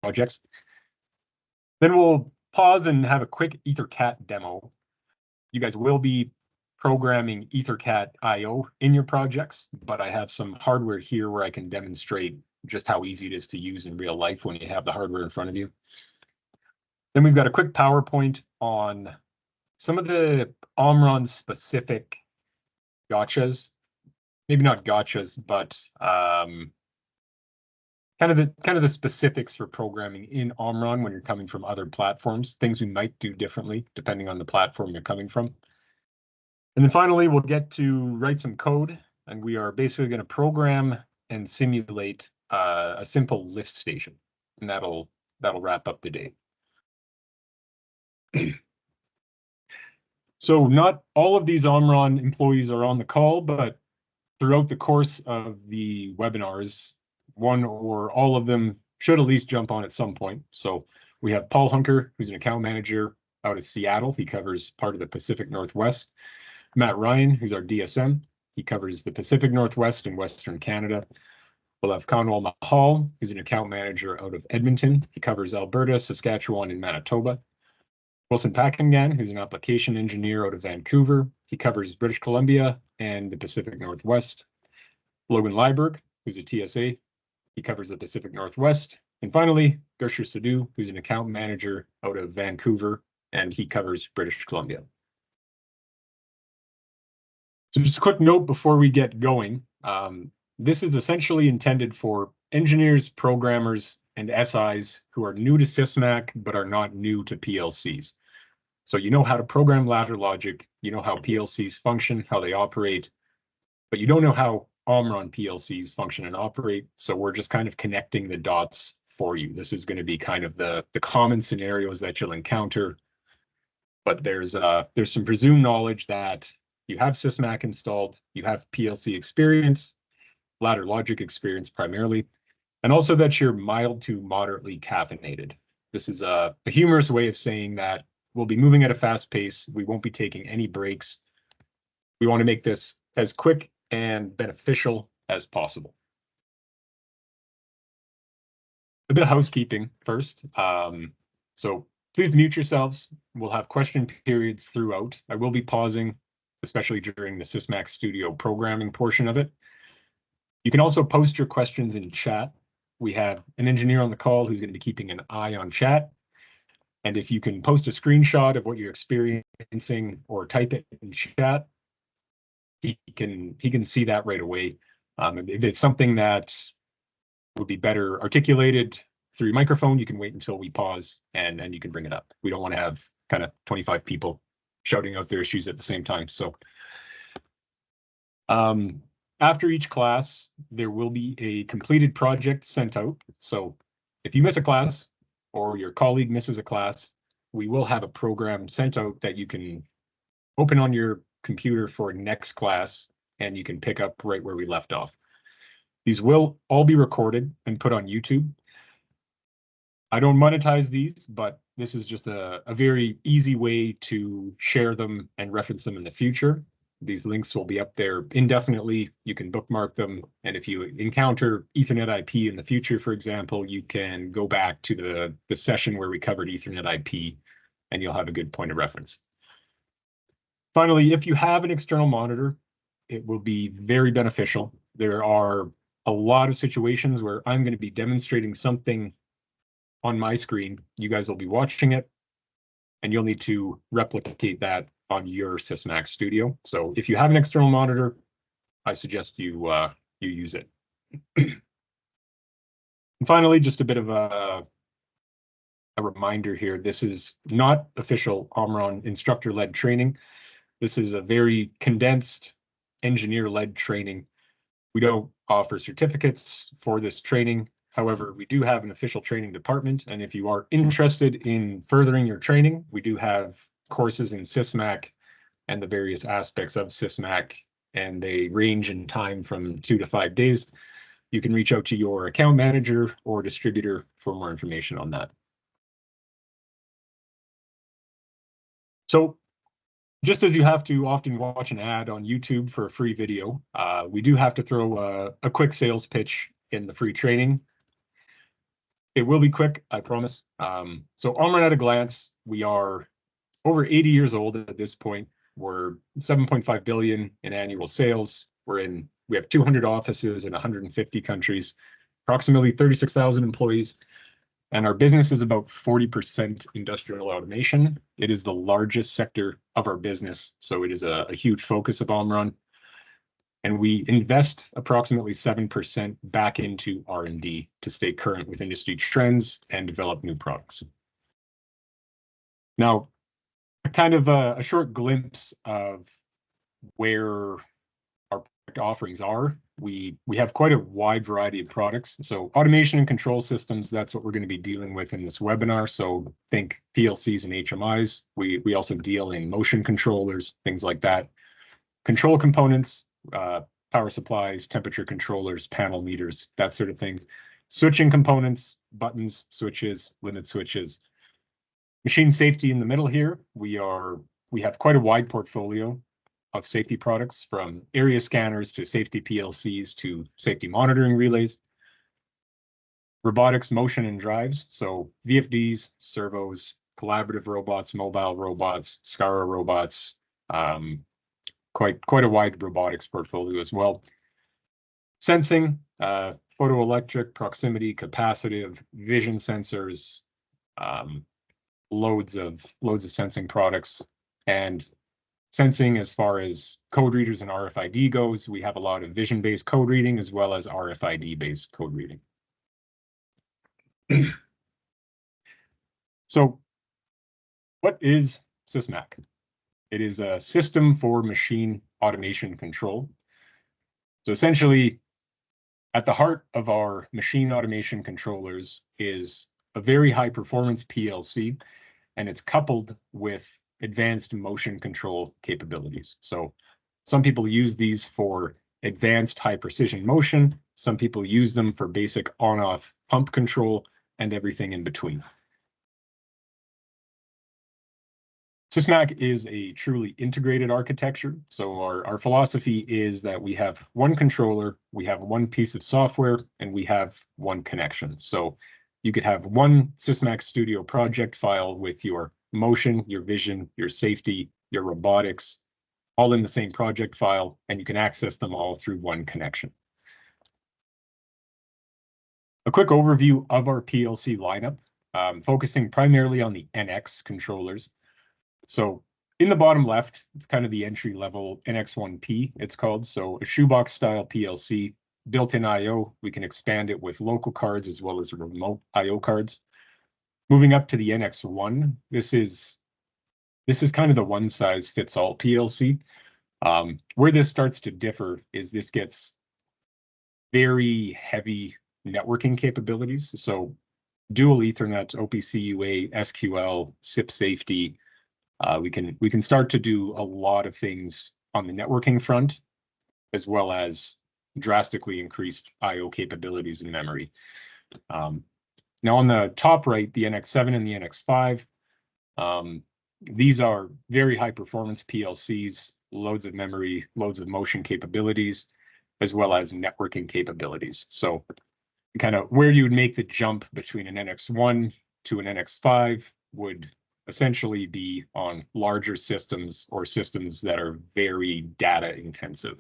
projects. Then we'll pause and have a quick EtherCAT demo. You guys will be programming EtherCAT IO in your projects, but I have some hardware here where I can demonstrate just how easy it is to use in real life when you have the hardware in front of you. Then we've got a quick PowerPoint on some of the Omron-specific gotchas. Maybe not gotchas, but kind of the specifics for programming in Omron when you're coming from other platforms, things we might do differently depending on the platform you're coming from. And then finally, we'll get to write some code, and we are basically going to program and simulate a simple lift station, and that'll wrap up the day. So not all of these Omron employees are on the call, but throughout the course of the webinars, one or all of them should at least jump on at some point. So we have Paul Hunker, who's an account manager out of Seattle. He covers part of the Pacific Northwest. Matt Ryan, who's our DSM. He covers the Pacific Northwest and Western Canada. We'll have Conwell Mahal, who's an account manager out of Edmonton. He covers Alberta, Saskatchewan, and Manitoba. Wilson Packengan, who's an application engineer out of Vancouver. He covers British Columbia and the Pacific Northwest. Logan Liburg, who's a TSA. He covers the Pacific Northwest. And finally, Gersher Sadhu, who's an account manager out of Vancouver, and he covers British Columbia. So just a quick note before we get going. This is essentially intended for engineers, programmers, and SIs who are new to Sysmac, but are not new to PLCs. So you know how to program ladder logic, you know how PLCs function, how they operate, but you don't know how Omron PLCs function and operate. So we're just kind of connecting the dots for you. This is going to be kind of the common scenarios that you'll encounter, but there's some presumed knowledge that you have Sysmac installed, you have PLC experience, ladder logic experience primarily, and also that you're mild to moderately caffeinated. This is a humorous way of saying that we'll be moving at a fast pace. We won't be taking any breaks. We want to make this as quick and beneficial as possible. A bit of housekeeping first. So please mute yourselves. We'll have question periods throughout. I will be pausing, especially during the Sysmac Studio programming portion of it. You can also post your questions in chat. We have an engineer on the call who's going to be keeping an eye on chat. And if you can post a screenshot of what you're experiencing or type it in chat, he can see that right away. If it's something that would be better articulated through your microphone, you can wait until we pause and you can bring it up. We don't want to have kind of 25 people shouting out their issues at the same time. So after each class, there will be a completed project sent out. So if you miss a class or your colleague misses a class, we will have a program sent out that you can open on your computer for next class, and you can pick up right where we left off. These will all be recorded and put on YouTube. I don't monetize these, but this is just a very easy way to share them and reference them in the future. These links will be up there indefinitely. You can bookmark them. And if you encounter Ethernet IP in the future, for example, you can go back to the session where we covered Ethernet IP, and you'll have a good point of reference. Finally, if you have an external monitor, it will be very beneficial. There are a lot of situations where I'm going to be demonstrating something on my screen. You guys will be watching it, and you'll need to replicate that on your Sysmac Studio. So if you have an external monitor, I suggest you use it. And finally, just a bit of a reminder here. This is not official Omron instructor-led training. This is a very condensed engineer-led training. We don't offer certificates for this training. However, we do have an official training department, and if you are interested in furthering your training, we do have courses in Sysmac and the various aspects of Sysmac, and they range in time from 2 to 5 days. You can reach out to your account manager or distributor for more information on that. So just as you have to often watch an ad on YouTube for a free video, we do have to throw a quick sales pitch in the free training. It will be quick, I promise. So Omron at a glance, we are over 80 years old at this point. We're 7.5 billion in annual sales. We have 200 offices in 150 countries, approximately 36,000 employees, and our business is about 40% industrial automation. It is the largest sector of our business, so it is a huge focus of Omron. And we invest approximately 7% back into R&D to stay current with industry trends and develop new products. Now, kind of a short glimpse of where our product offerings are. We have quite a wide variety of products. So automation and control systems, that's what we're going to be dealing with in this webinar. So think PLCs and HMIs. We also deal in motion controllers, things like that. Control components, power supplies, temperature controllers, panel meters, that sort of thing. Switching components, buttons, switches, limit switches. Machine safety in the middle here. We have quite a wide portfolio of safety products, from area scanners to safety PLCs to safety monitoring relays. Robotics, motion and drives, so VFDs, servos, collaborative robots, mobile robots, SCARA robots, quite a wide robotics portfolio as well. Sensing, photoelectric, proximity, capacitive, vision sensors, loads of sensing products. And sensing, as far as code readers and RFID goes, we have a lot of vision-based code reading as well as RFID-based code reading. So what is Sysmac? It is a system for machine automation control. So essentially, at the heart of our machine automation controllers is a very high performance PLC, and it's coupled with advanced motion control capabilities. So some people use these for advanced high precision motion. Some people use them for basic on-off pump control and everything in between. Sysmac is a truly integrated architecture. So our philosophy is that we have one controller, we have one piece of software, and we have one connection. So you could have one Sysmac Studio project file with your motion, your vision, your safety, your robotics, all in the same project file, and you can access them all through one connection. A quick overview of our PLC lineup, focusing primarily on the NX controllers. So in the bottom left, it's kind of the entry level NX1P, it's called. So a shoebox style PLC, built-in I/O. We can expand it with local cards as well as remote I/O cards. Moving up to the NX1, this is kind of the one size fits all PLC. Where this starts to differ is this gets very heavy networking capabilities. So dual Ethernet, OPC UA, SQL, SIP safety. We can start to do a lot of things on the networking front, as well as drastically increased I/O capabilities and memory. Now on the top right, the NX7 and the NX5, these are very high performance PLCs, loads of memory, loads of motion capabilities, as well as networking capabilities. So kind of where you would make the jump between an NX1 to an NX5 would essentially be on larger systems or systems that are very data intensive.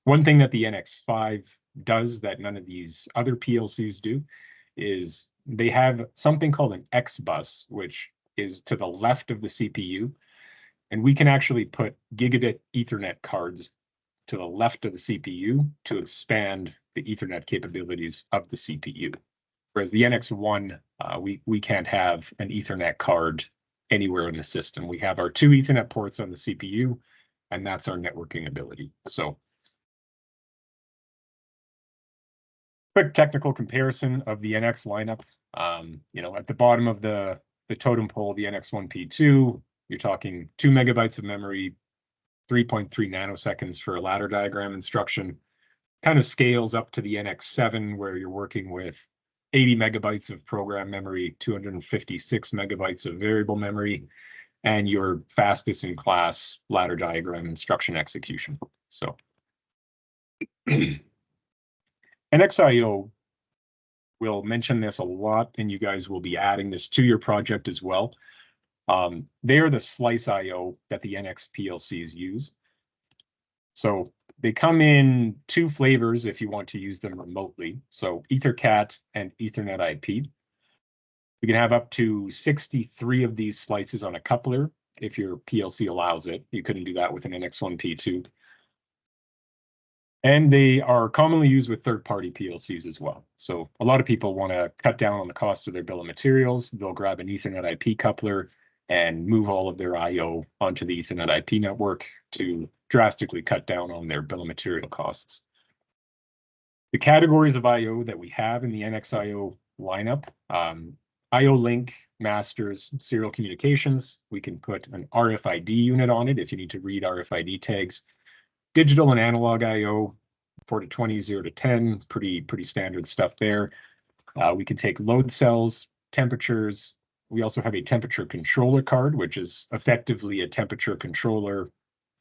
One thing that the NX5 does that none of these other PLCs do is they have something called an X bus, which is to the left of the CPU. And we can actually put gigabit Ethernet cards to the left of the CPU to expand the Ethernet capabilities of the CPU. Whereas the NX1, we can't have an Ethernet card anywhere in the system. We have our two Ethernet ports on the CPU, and that's our networking ability. So quick technical comparison of the NX lineup. At the bottom of the totem pole, the NX1P2, you're talking 2 megabytes of memory, 3.3 nanoseconds for a ladder diagram instruction. Kind of scales up to the NX7, where you're working with 80 megabytes of program memory, 256 megabytes of variable memory, and your fastest in class ladder diagram instruction execution. So NXIO We'll mention this a lot, and you guys will be adding this to your project as well. They are the slice IO that the NX PLCs use. So they come in two flavors if you want to use them remotely. So EtherCAT and Ethernet IP. We can have up to 63 of these slices on a coupler if your PLC allows it. You couldn't do that with an NX1P2. And they are commonly used with third-party PLCs as well. So a lot of people want to cut down on the cost of their bill of materials. They'll grab an Ethernet IP coupler and move all of their IO onto the Ethernet IP network to drastically cut down on their bill of material costs. The categories of IO that we have in the NX-IO lineup, IO link, masters, serial communications. We can put an RFID unit on it if you need to read RFID tags. Digital and analog IO, 4 to 20, 0 to 10, pretty standard stuff there. We can take load cells, temperatures. We also have a temperature controller card, which is effectively a temperature controller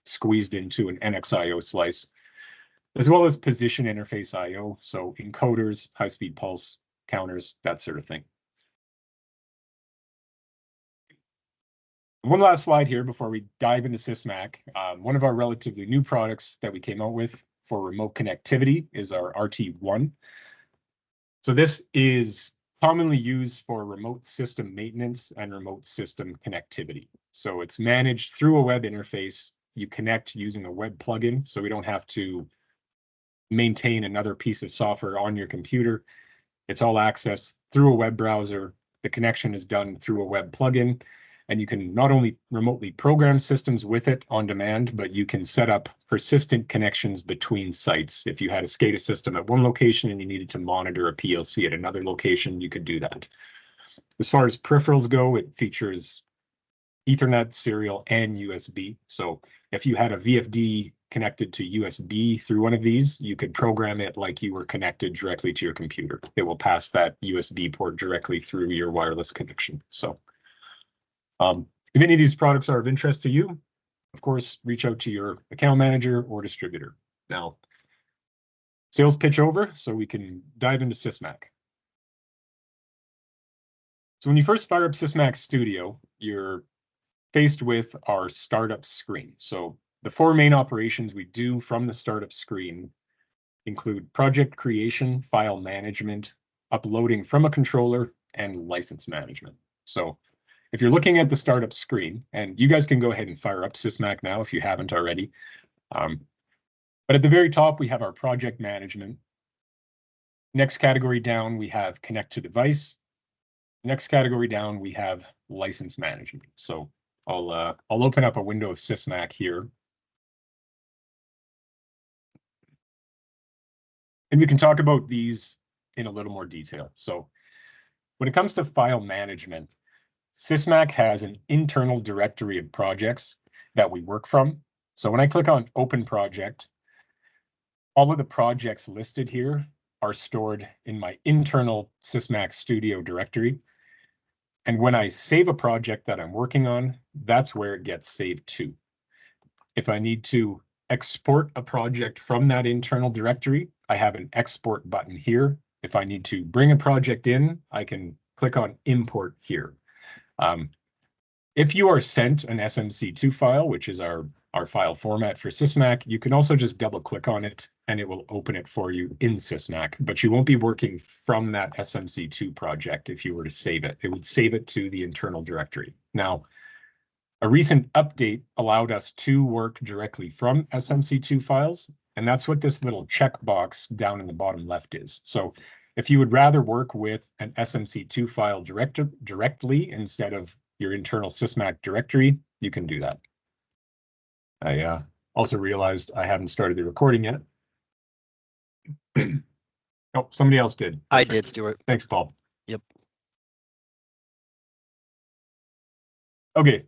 squeezed into an NX-IO slice, as well as position interface IO, so encoders, high-speed pulse, counters, that sort of thing. One last slide here before we dive into Sysmac. One of our relatively new products that we came out with for remote connectivity is our RT1. So this is commonly used for remote system maintenance and remote system connectivity. So it's managed through a web interface. You connect using a web plugin, so we don't have to maintain another piece of software on your computer. It's all accessed through a web browser. The connection is done through a web plugin. And you can not only remotely program systems with it on demand, but you can set up persistent connections between sites. If you had a SCADA system at one location and you needed to monitor a PLC at another location, you could do that. As far as peripherals go, it features Ethernet, serial, and USB. So if you had a VFD connected to USB through one of these, you could program it like you were connected directly to your computer. It will pass that USB port directly through your wireless connection. So if any of these products are of interest to you, of course, reach out to your account manager or distributor. Now, sales pitch over, so we can dive into Sysmac. So when you first fire up Sysmac Studio, you're faced with our startup screen. So the four main operations we do from the startup screen include project creation, file management, uploading from a controller, and license management. So if you're looking at the startup screen, and you guys can go ahead and fire up Sysmac now if you haven't already. But at the very top, we have our project management. Next category down, we have connect to device. Next category down, we have license management. So I'll open up a window of Sysmac here. And we can talk about these in a little more detail. So when it comes to file management, Sysmac has an internal directory of projects that we work from. So when I click on Open Project, all of the projects listed here are stored in my internal Sysmac Studio directory. And when I save a project that I'm working on, that's where it gets saved to. If I need to export a project from that internal directory, I have an export button here. If I need to bring a project in, I can click on Import here. If you are sent an SMC2 file, which is our file format for Sysmac, you can also just double click on it and it will open it for you in Sysmac, but you won't be working from that SMC2 project if you were to save it. It would save it to the internal directory. Now, a recent update allowed us to work directly from SMC2 files, and that's what this little checkbox down in the bottom left is. So if you would rather work with an SMC2 file directly instead of your internal Sysmac directory, you can do that. I also realized I haven't started the recording yet. Oh, somebody else did. I did, Stuart. Thanks, Paul. Yep. Okay,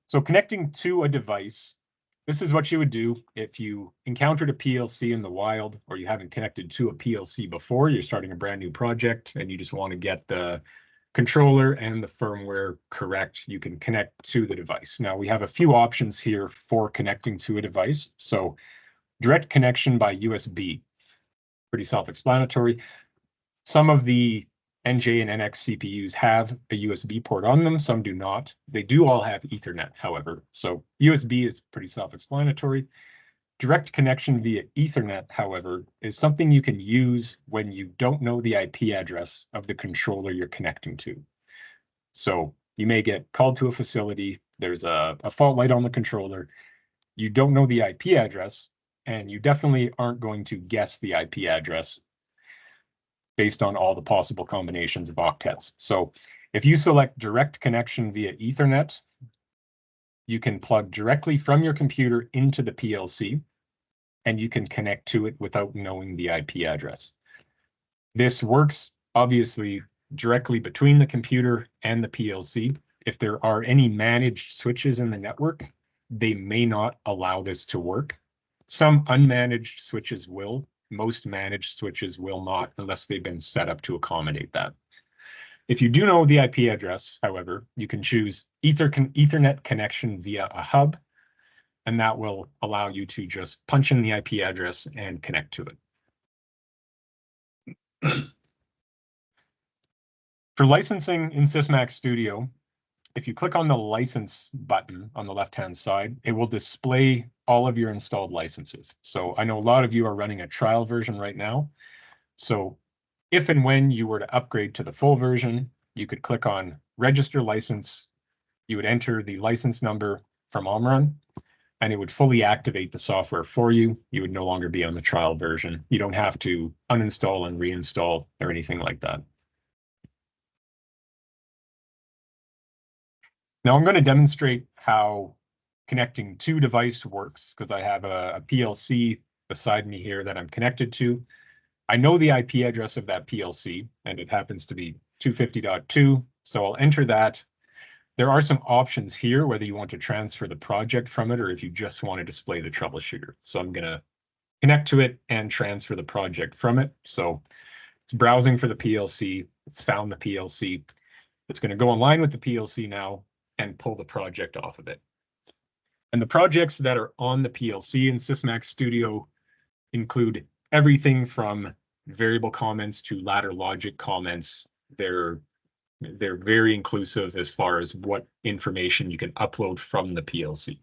so connecting to a device, this is what you would do if you encountered a PLC in the wild, or you haven't connected to a PLC before, you're starting a brand new project and you just want to get the controller and the firmware correct. You can connect to the device. Now we have a few options here for connecting to a device. So direct connection by USB, pretty self-explanatory. Some of the NJ and NX CPUs have a USB port on them, some do not. They do all have Ethernet, however. So USB is pretty self-explanatory. Direct connection via Ethernet, however, is something you can use when you don't know the IP address of the controller you're connecting to. So you may get called to a facility, there's a fault light on the controller, you don't know the IP address, and you definitely aren't going to guess the IP address based on all the possible combinations of octets. So if you select direct connection via Ethernet, you can plug directly from your computer into the PLC, and you can connect to it without knowing the IP address. This works, obviously, directly between the computer and the PLC. If there are any managed switches in the network, they may not allow this to work. Some unmanaged switches will. Most managed switches will not, unless they've been set up to accommodate that. If you do know the IP address, however, you can choose Ethernet connection via a hub, and that will allow you to just punch in the IP address and connect to it. For licensing in Sysmac Studio, if you click on the license button on the left-hand side, it will display all of your installed licenses. So I know a lot of you are running a trial version right now. So if and when you were to upgrade to the full version, you could click on register license. You would enter the license number from Omron, and it would fully activate the software for you. You would no longer be on the trial version. You don't have to uninstall and reinstall or anything like that. Now I'm going to demonstrate how connecting to device works, because I have a PLC beside me here that I'm connected to. I know the IP address of that PLC, and it happens to be 250.2, so I'll enter that. There are some options here, whether you want to transfer the project from it or if you just want to display the troubleshooter. So I'm going to connect to it and transfer the project from it. So it's browsing for the PLC. It's found the PLC. It's going to go online with the PLC now and pull the project off of it. And the projects that are on the PLC in Sysmac Studio include everything from variable comments to ladder logic comments. They're very inclusive as far as what information you can upload from the PLC.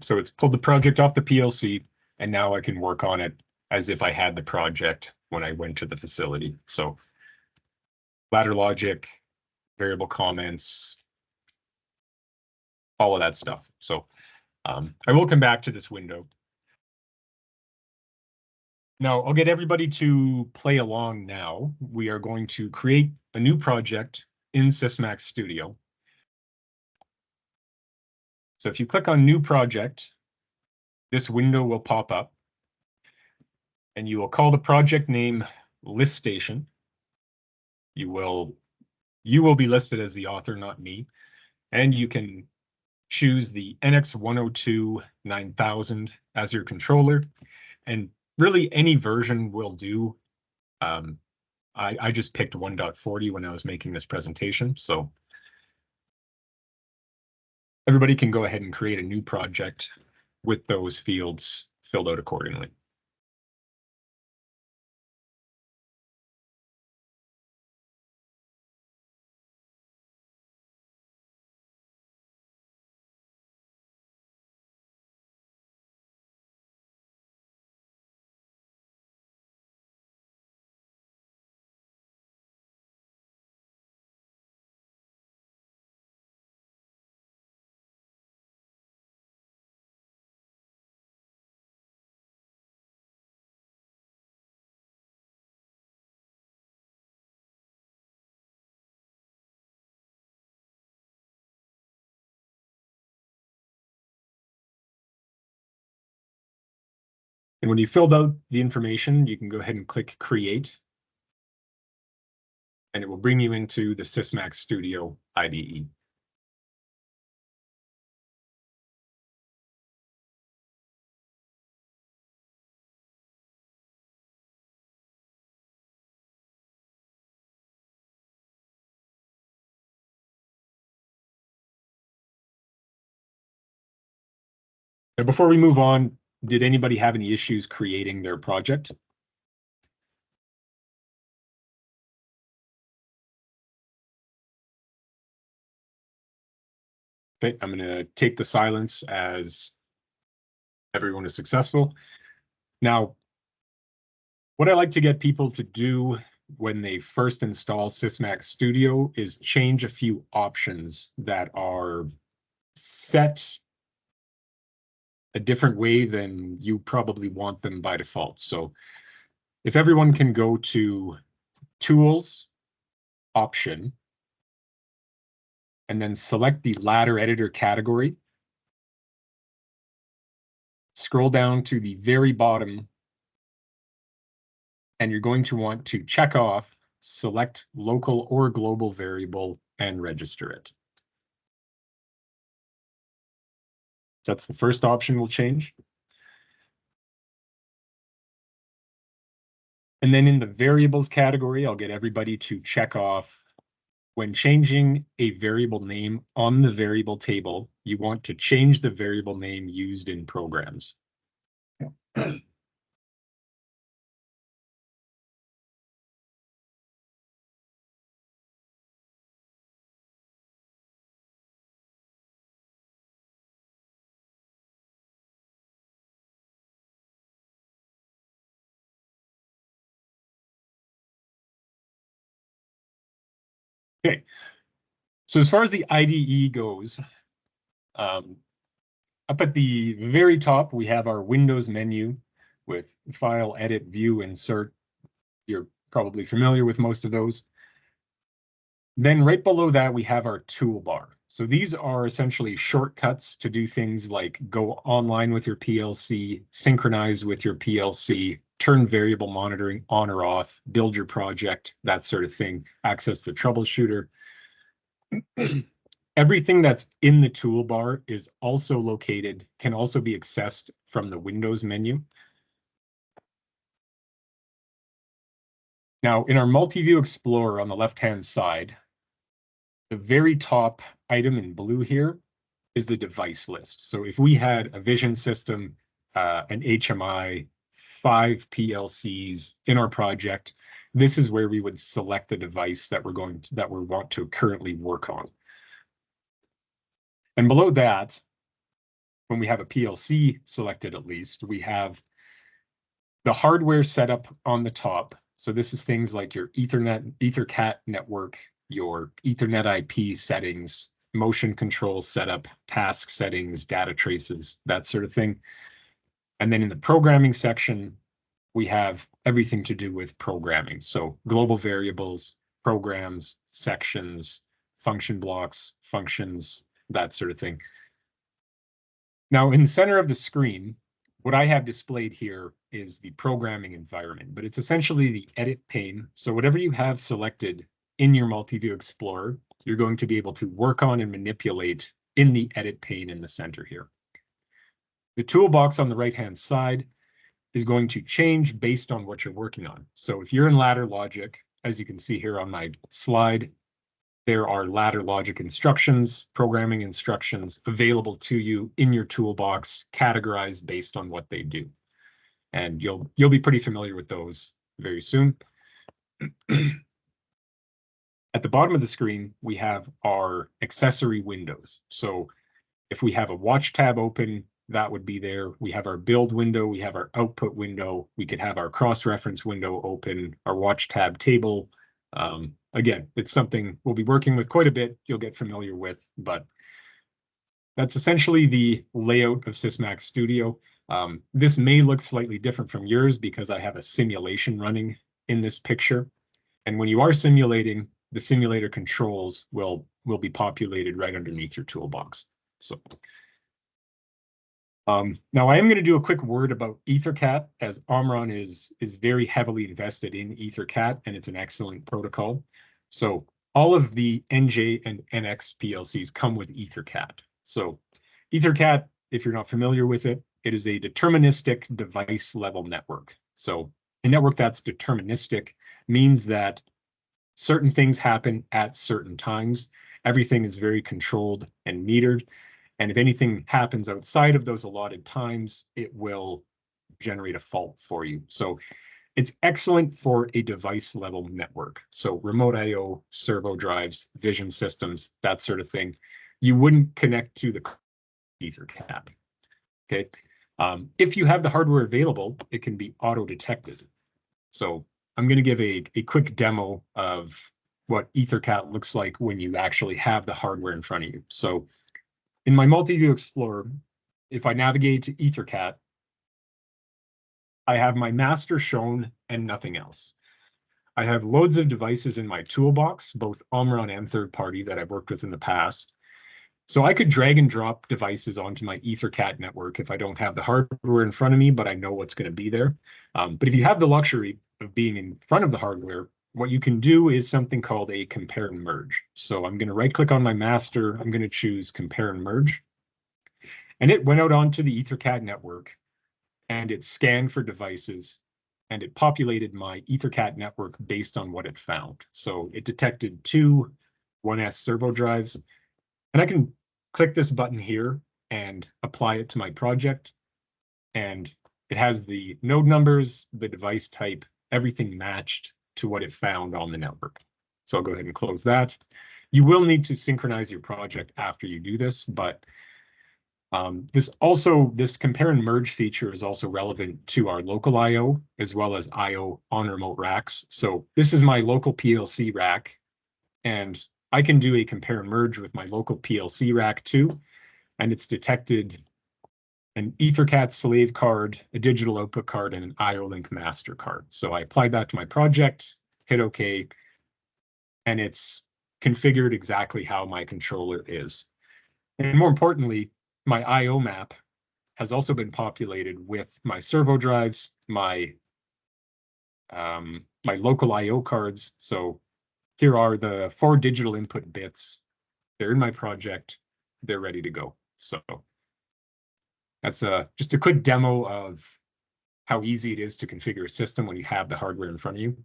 So it's pulled the project off the PLC, and now I can work on it as if I had the project when I went to the facility. So ladder logic, variable comments, all of that stuff. So I will come back to this window. Now I'll get everybody to play along now. We are going to create a new project in Sysmac Studio. So if you click on New Project, this window will pop up, and you will call the project name Lift Station. You will be listed as the author, not me, and you can choose the NX102 9000 as your controller, and really any version will do. I just picked 1.40 when I was making this presentation, so everybody can go ahead and create a new project with those fields filled out accordingly. And when you filled out the information, you can go ahead and click Create, and it will bring you into the Sysmac Studio IDE. And before we move on, did anybody have any issues creating their project? Okay, I'm going to take the silence as everyone is successful. Now, what I like to get people to do when they first install Sysmac Studio is change a few options that are set a different way than you probably want them by default. So if everyone can go to Tools, Option, and then select the ladder editor category, scroll down to the very bottom, and you're going to want to check off select local or global variable and register it. That's the first option we'll change. And then in the variables category, I'll get everybody to check off when changing a variable name on the variable table, you want to change the variable name used in programs. Okay, so as far as the IDE goes, up at the very top, we have our Windows menu with File, Edit, View, Insert. You're probably familiar with most of those. Then right below that, we have our toolbar. So these are essentially shortcuts to do things like go online with your PLC, synchronize with your PLC, turn variable monitoring on or off, build your project, that sort of thing, access the troubleshooter. Everything that's in the toolbar is also located, can also be accessed from the Windows menu. Now, in our Multi-View Explorer on the left-hand side, the very top item in blue here is the device list. So if we had a vision system, an HMI, 5 PLCs in our project, this is where we would select the device that we want to currently work on. And below that, when we have a PLC selected at least, we have the hardware setup on the top. So this is things like your EtherCAT network, your Ethernet IP settings, motion control setup, task settings, data traces, that sort of thing. And then in the programming section, we have everything to do with programming. So global variables, programs, sections, function blocks, functions, that sort of thing. Now, in the center of the screen, what I have displayed here is the programming environment, but it's essentially the edit pane. So whatever you have selected in your Multi-View Explorer, you're going to be able to work on and manipulate in the edit pane in the center here. The toolbox on the right-hand side is going to change based on what you're working on. So if you're in ladder logic, as you can see here on my slide, there are ladder logic instructions, programming instructions available to you in your toolbox, categorized based on what they do. And you'll be pretty familiar with those very soon. At the bottom of the screen, we have our accessory windows. So if we have a watch tab open, that would be there. We have our build window, we have our output window, we could have our cross-reference window open, our watch tab table. Again, it's something we'll be working with quite a bit, you'll get familiar with, but that's essentially the layout of Sysmac Studio. This may look slightly different from yours because I have a simulation running in this picture. And when you are simulating, the simulator controls will be populated right underneath your toolbox. So Now I am going to do a quick word about EtherCAT, as Omron is very heavily invested in EtherCAT, and it's an excellent protocol. So all of the NJ and NX PLCs come with EtherCAT. So EtherCAT, if you're not familiar with it, it is a deterministic device level network. So a network that's deterministic means that certain things happen at certain times. Everything is very controlled and metered. And if anything happens outside of those allotted times, it will generate a fault for you. So it's excellent for a device level network. So remote IO, servo drives, vision systems, that sort of thing. You wouldn't connect to the EtherCAT. Okay. If you have the hardware available, it can be auto detected. So I'm going to give a quick demo of what EtherCAT looks like when you actually have the hardware in front of you. So in my multi-view explorer, if I navigate to EtherCAT, I have my master shown and nothing else. I have loads of devices in my toolbox, both Omron and third-party that I've worked with in the past. So I could drag and drop devices onto my EtherCAT network if I don't have the hardware in front of me, but I know what's going to be there. But if you have the luxury of being in front of the hardware, what you can do is something called a compare and merge. So I'm going to right-click on my master. I'm going to choose compare and merge. And it went out onto the EtherCAT network, and it scanned for devices, and it populated my EtherCAT network based on what it found. So it detected two 1S servo drives, and I can click this button here and apply it to my project. And it has the node numbers, the device type, everything matched to what it found on the network. So I'll go ahead and close that. You will need to synchronize your project after you do this, but this compare and merge feature is also relevant to our local I/O as well as I/O on remote racks. So this is my local PLC rack, and I can do a compare and merge with my local PLC rack too, and it's detected an EtherCAT slave card, a digital output card, and an IO-Link master card. So I applied that to my project, hit OK, and it's configured exactly how my controller is. And more importantly, my I/O map has also been populated with my servo drives, my local I/O cards. So here are the 4 digital input bits. They're in my project. They're ready to go. So that's just a quick demo of how easy it is to configure a system when you have the hardware in front of you.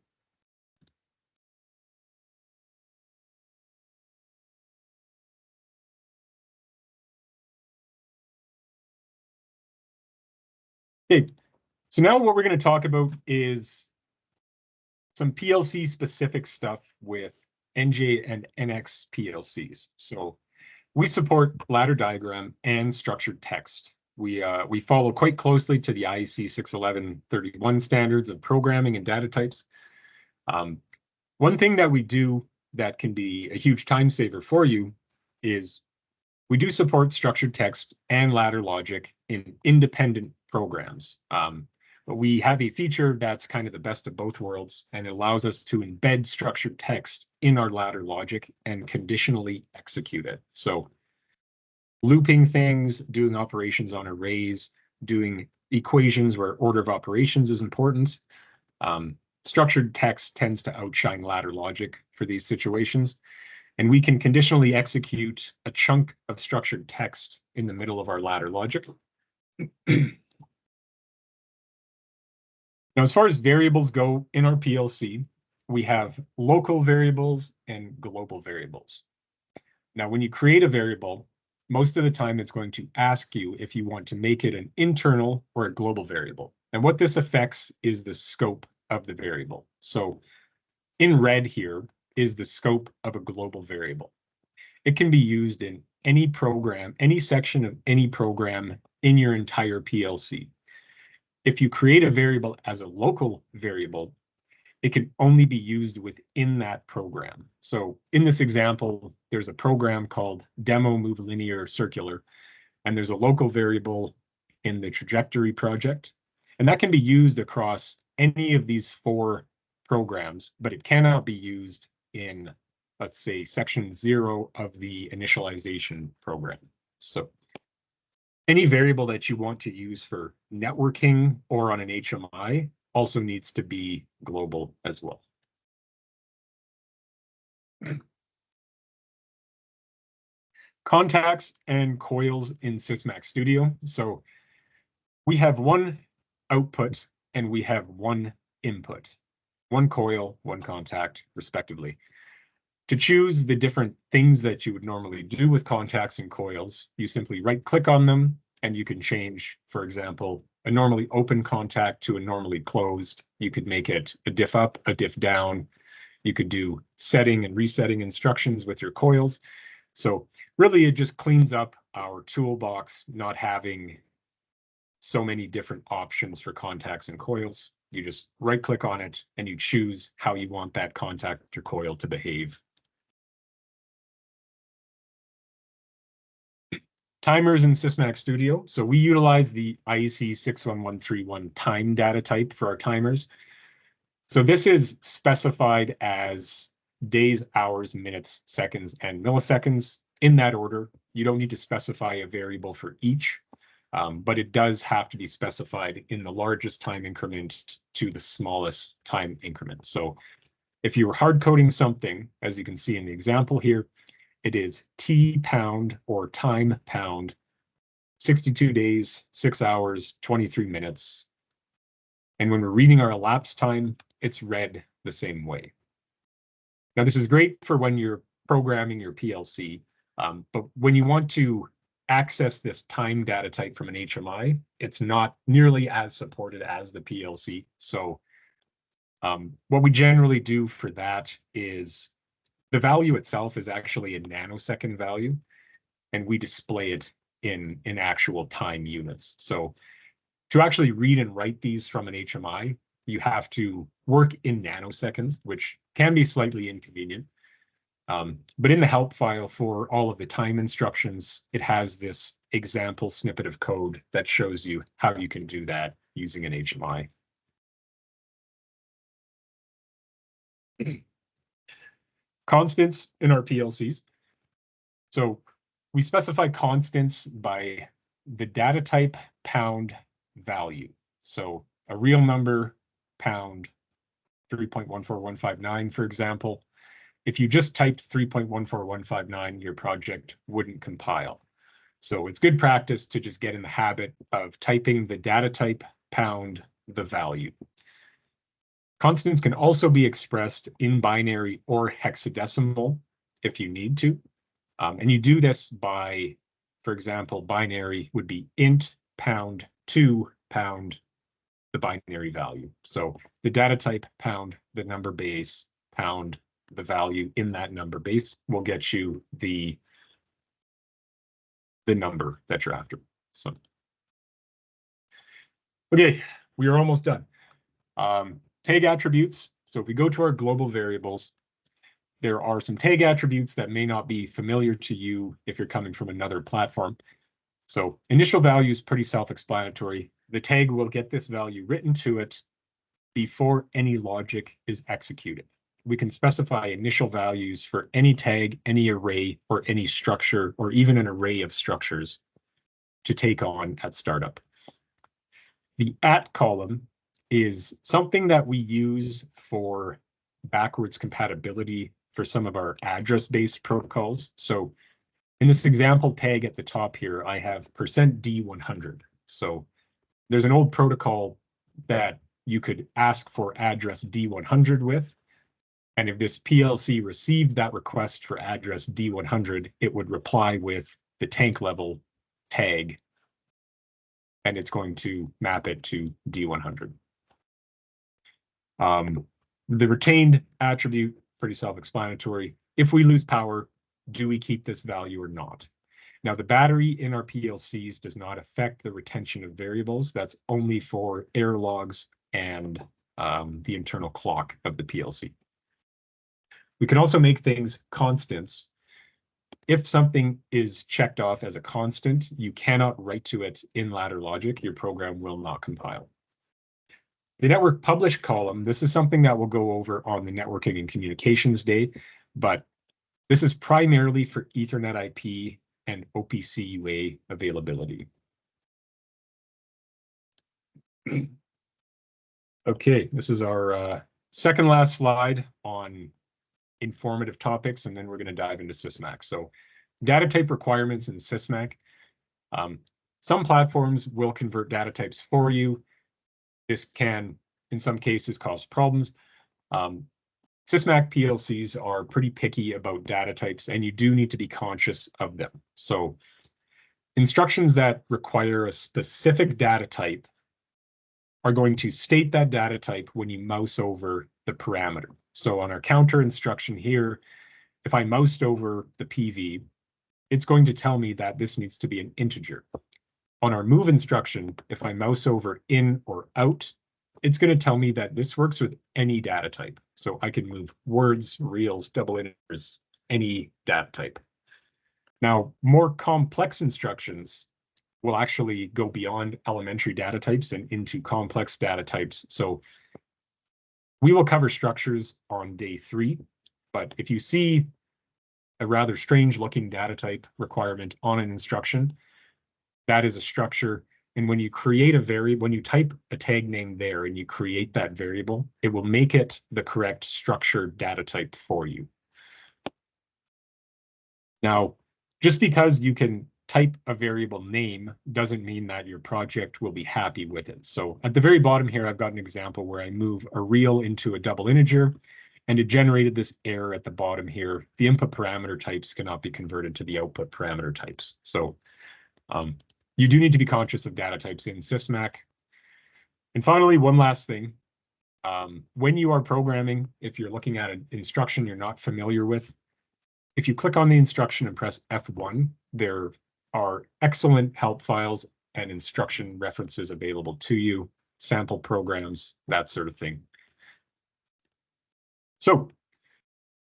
Okay, so now what we're going to talk about is some PLC specific stuff with NJ and NX PLCs. So we support ladder diagram and structured text. We follow quite closely to the IEC 61131 standards of programming and data types. One thing that we do that can be a huge time saver for you is we do support structured text and ladder logic in independent programs. But we have a feature that's kind of the best of both worlds, and it allows us to embed structured text in our ladder logic and conditionally execute it. So looping things, doing operations on arrays, doing equations where order of operations is important. Structured text tends to outshine ladder logic for these situations. And we can conditionally execute a chunk of structured text in the middle of our ladder logic. Now, as far as variables go in our PLC, we have local variables and global variables. Now, when you create a variable, most of the time it's going to ask you if you want to make it an internal or a global variable. And what this affects is the scope of the variable. So in red here is the scope of a global variable. It can be used in any program, any section of any program in your entire PLC. If you create a variable as a local variable, it can only be used within that program. So in this example, there's a program called demo move linear circular, and there's a local variable in the trajectory project. And that can be used across any of these 4 programs, but it cannot be used in, let's say, section 0 of the initialization program. So Any variable that you want to use for networking or on an HMI also needs to be global as well. Contacts and coils in Sysmac Studio. So we have one output and we have one input, one coil, one contact, respectively. To choose the different things that you would normally do with contacts and coils, you simply right-click on them and you can change, for example, a normally open contact to a normally closed. You could make it a diff up, a diff down. You could do setting and resetting instructions with your coils. So really, it just cleans up our toolbox, not having so many different options for contacts and coils. You just right-click on it and you choose how you want that contact or coil to behave. Timers in Sysmac Studio. So we utilize the IEC 61131 time data type for our timers. So this is specified as days, hours, minutes, seconds, and milliseconds in that order. You don't need to specify a variable for each, but it does have to be specified in the largest time increment to the smallest time increment. So if you were hard coding something, as you can see in the example here, it is T pound or time pound, 62 days, 6 hours, 23 minutes. And when we're reading our elapsed time, it's read the same way. Now, this is great for when you're programming your PLC, but when you want to access this time data type from an HMI, it's not nearly as supported as the PLC. So what we generally do for that is the value itself is actually a nanosecond value, and we display it in actual time units. So to actually read and write these from an HMI, you have to work in nanoseconds, which can be slightly inconvenient. But in the help file for all of the time instructions, it has this example snippet of code that shows you how you can do that using an HMI. Constants in our PLCs. So we specify constants by the data type pound value. So a real number, pound 3.14159, for example. If you just typed 3.14159, your project wouldn't compile. So it's good practice to just get in the habit of typing the data type pound the value. Constants can also be expressed in binary or hexadecimal if you need to. And you do this by, for example, binary would be int pound 2 pound the binary value. So the data type pound the number base pound the value in that number base will get you the number that you're after. So okay, we are almost done. Tag attributes. So if we go to our global variables, there are some tag attributes that may not be familiar to you if you're coming from another platform. So initial value is pretty self-explanatory. The tag will get this value written to it before any logic is executed. We can specify initial values for any tag, any array, or any structure, or even an array of structures to take on at startup. The at column is something that we use for backwards compatibility for some of our address-based protocols. So in this example tag at the top here, I have %D100. So there's an old protocol that you could ask for address D100 with. And if this PLC received that request for address D100, it would reply with the tank level tag, and it's going to map it to D100. The retained attribute, pretty self-explanatory. If we lose power, do we keep this value or not? Now, the battery in our PLCs does not affect the retention of variables. That's only for error logs and the internal clock of the PLC. We can also make things constants. If something is checked off as a constant, you cannot write to it in ladder logic. Your program will not compile. The network publish column, this is something that we'll go over on the networking and communications day, but this is primarily for Ethernet IP and OPC UA availability. Okay, this is our second last slide on informative topics, and then we're going to dive into Sysmac. So data type requirements in Sysmac. Some platforms will convert data types for you. This can, in some cases, cause problems. Sysmac PLCs are pretty picky about data types, and you do need to be conscious of them. So instructions that require a specific data type are going to state that data type when you mouse over the parameter. So on our counter instruction here, if I moused over the PV, it's going to tell me that this needs to be an integer. On our move instruction, if I mouse over in or out, it's going to tell me that this works with any data type. So I can move words, reals, double integers, any data type. Now, more complex instructions will actually go beyond elementary data types and into complex data types. So we will cover structures on day 3, but if you see a rather strange looking data type requirement on an instruction, that is a structure. And when you create a variable, when you type a tag name there and you create that variable, it will make it the correct structured data type for you. Now, just because you can type a variable name doesn't mean that your project will be happy with it. So at the very bottom here, I've got an example where I move a real into a double integer, and it generated this error at the bottom here. The input parameter types cannot be converted to the output parameter types. So you do need to be conscious of data types in Sysmac. And finally, one last thing. When you are programming, if you're looking at an instruction you're not familiar with, if you click on the instruction and press F1, there are excellent help files and instruction references available to you, sample programs, that sort of thing. So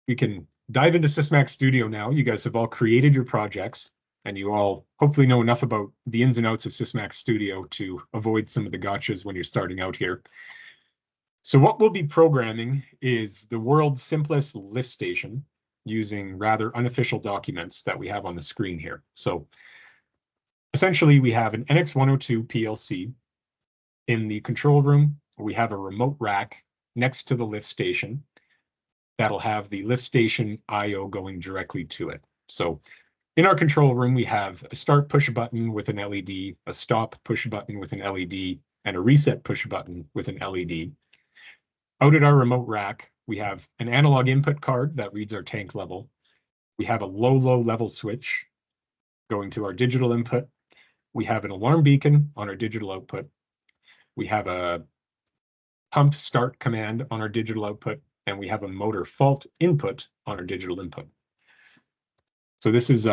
we can dive into Sysmac Studio now. You guys have all created your projects, and you all hopefully know enough about the ins and outs of Sysmac Studio to avoid some of the gotchas when you're starting out here. So what we'll be programming is the world's simplest lift station using rather unofficial documents that we have on the screen here. So essentially, we have an NX102 PLC in the control room. We have a remote rack next to the lift station that'll have the lift station I/O going directly to it. So in our control room, we have a start push button with an LED, a stop push button with an LED, and a reset push button with an LED. Out at our remote rack, we have an analog input card that reads our tank level. We have a low level switch going to our digital input. We have an alarm beacon on our digital output. We have a pump start command on our digital output, and we have a motor fault input on our digital input. So this is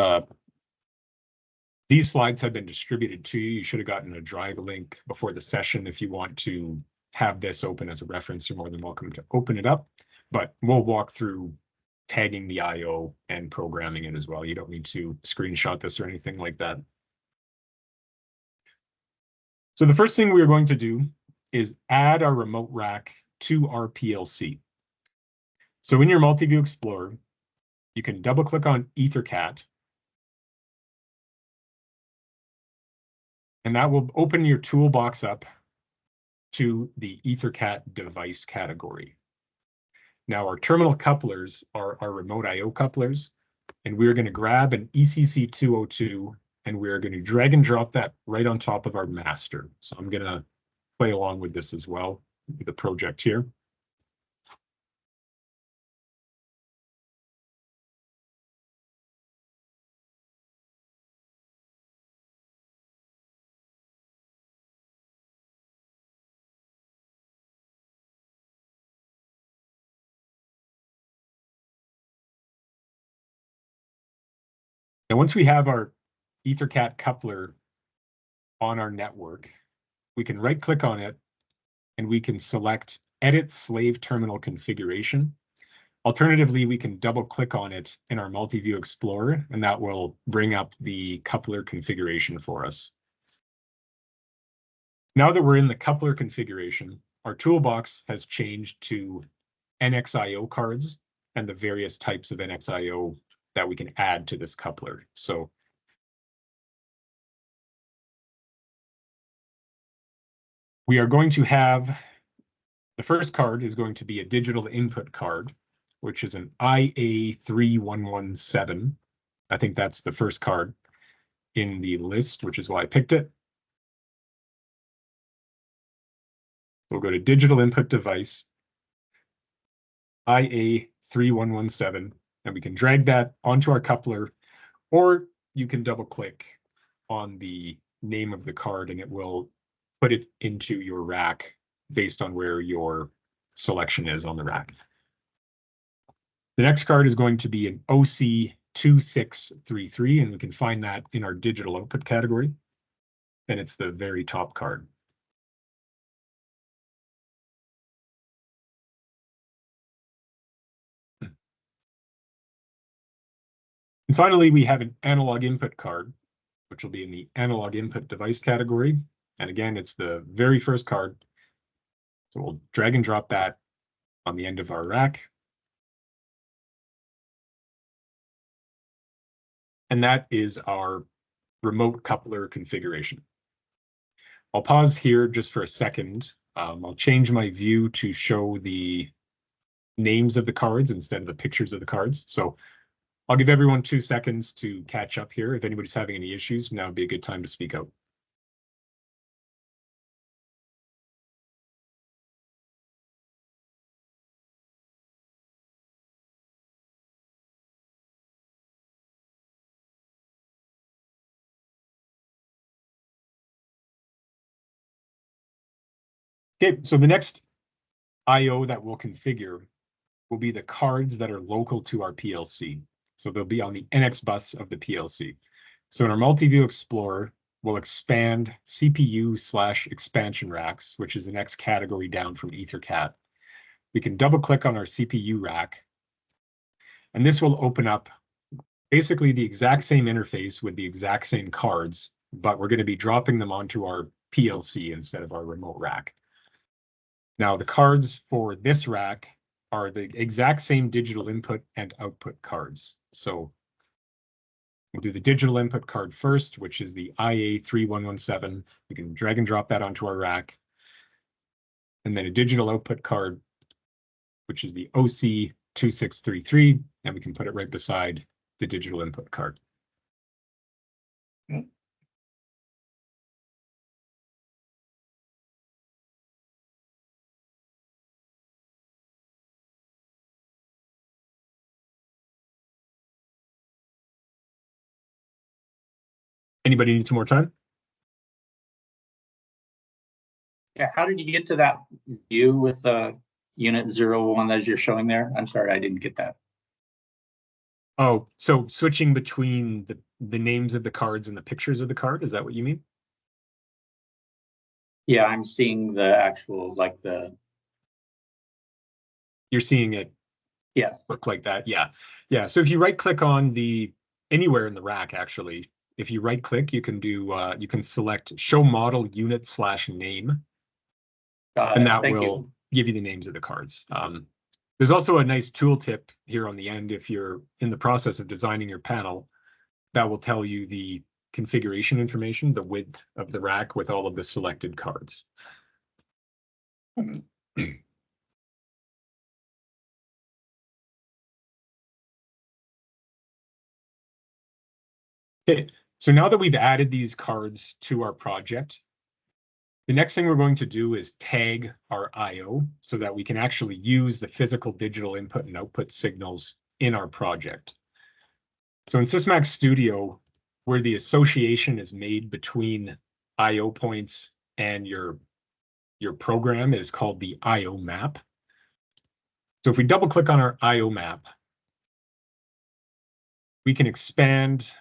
these slides have been distributed to you. You should have gotten a drive link before the session. If you want to have this open as a reference, you're more than welcome to open it up, but we'll walk through tagging the I/O and programming it as well. You don't need to screenshot this or anything like that. So the first thing we are going to do is add our remote rack to our PLC. So in your Multiview Explorer, you can double click on EtherCAT, and that will open your toolbox up to the EtherCAT device category. Now our terminal couplers are our remote I/O couplers, and we're going to grab an ECC202 and we're going to drag and drop that right on top of our master. So I'm going to play along with this as well, with the project here. Now, once we have our EtherCAT coupler on our network, we can right click on it and we can select Edit Slave Terminal Configuration. Alternatively, we can double click on it in our Multiview Explorer, and that will bring up the coupler configuration for us. Now that we're in the coupler configuration, our toolbox has changed to NXIO cards and the various types of NXIO that we can add to this coupler. So We are going to have, the first card is going to be a digital input card, which is an IA3117. I think that's the first card in the list, which is why I picked it. We'll go to digital input device, IA3117, and we can drag that onto our coupler, or you can double click on the name of the card and it will put it into your rack based on where your selection is on the rack. The next card is going to be an OC2633, and we can find that in our digital output category, and it's the very top card. And finally, we have an analog input card, which will be in the analog input device category. And again, it's the very first card. So we'll drag and drop that on the end of our rack. And that is our remote coupler configuration. I'll pause here just for a second. I'll change my view to show the names of the cards instead of the pictures of the cards. So I'll give everyone 2 seconds to catch up here. If anybody's having any issues, now would be a good time to speak out. Okay, so the next I/O that we'll configure will be the cards that are local to our PLC. So they'll be on the NX bus of the PLC. So in our Multi-View Explorer, we'll expand CPU/expansion racks, which is the next category down from EtherCAT. We can double click on our CPU rack, and this will open up basically the exact same interface with the exact same cards, but we're going to be dropping them onto our PLC instead of our remote rack. Now, the cards for this rack are the exact same digital input and output cards. So we'll do the digital input card first, which is the IA3117. We can drag and drop that onto our rack. And then a digital output card, which is the OC2633, and we can put it right beside the digital input card. Anybody need some more time? Yeah, how did you get to that view with the unit 01 as you're showing there? I'm sorry, I didn't get that. Oh, so switching between the names of the cards and the pictures of the card, is that what you mean? Yeah, I'm seeing the actual, like the... You're seeing it Yeah. look like that, yeah. Yeah, so if you right click on anywhere in the rack, actually, if you right click, you can do, you can select show model unit/name. And that will give you the names of the cards. There's also a nice tooltip here on the end if you're in the process of designing your panel that will tell you the configuration information, the width of the rack with all of the selected cards. Okay, so now that we've added these cards to our project, the next thing we're going to do is tag our I/O so that we can actually use the physical digital input and output signals in our project. So in Sysmac Studio, where the association is made between I/O points and your program is called the I/O map. So if we double click on our I/O map, we can expand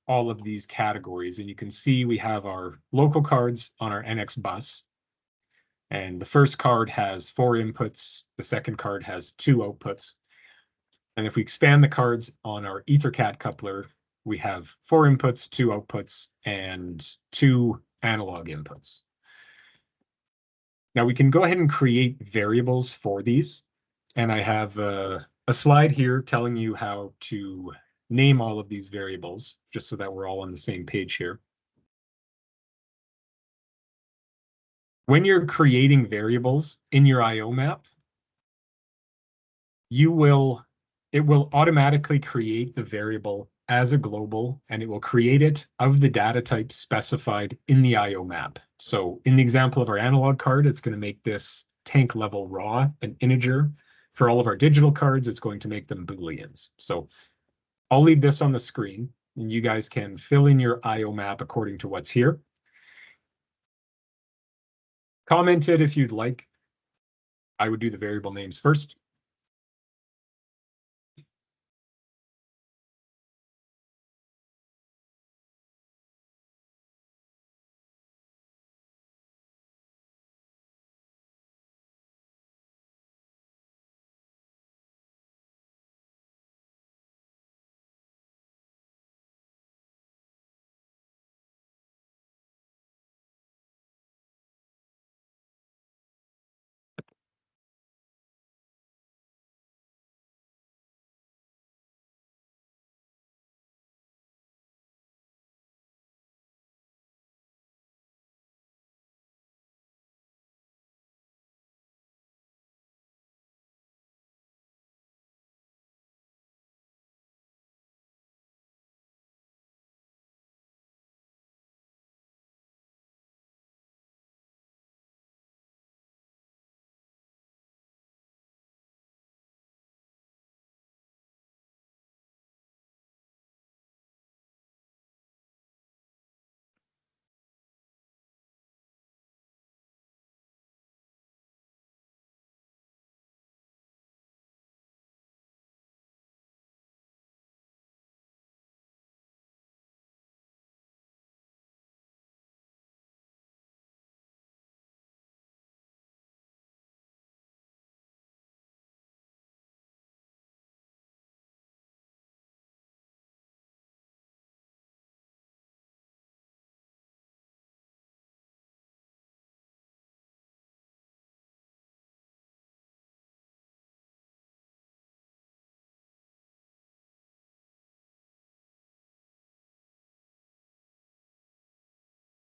all of these categories, and you can see we have our local cards on our NX bus. And the first card has 4 inputs, the second card has 2 outputs. And if we expand the cards on our EtherCAT coupler, we have 4 inputs, 2 outputs, and 2 analog inputs. Now we can go ahead and create variables for these. And I have a slide here telling you how to name all of these variables, just so that we're all on the same page here. When you're creating variables in your IO map, it will automatically create the variable as a global, and it will create it of the data type specified in the IO map. So in the example of our analog card, it's going to make this tank level raw an integer. For all of our digital cards, it's going to make them Booleans. So I'll leave this on the screen, and you guys can fill in your IO map according to what's here. Comment it if you'd like. I would do the variable names first.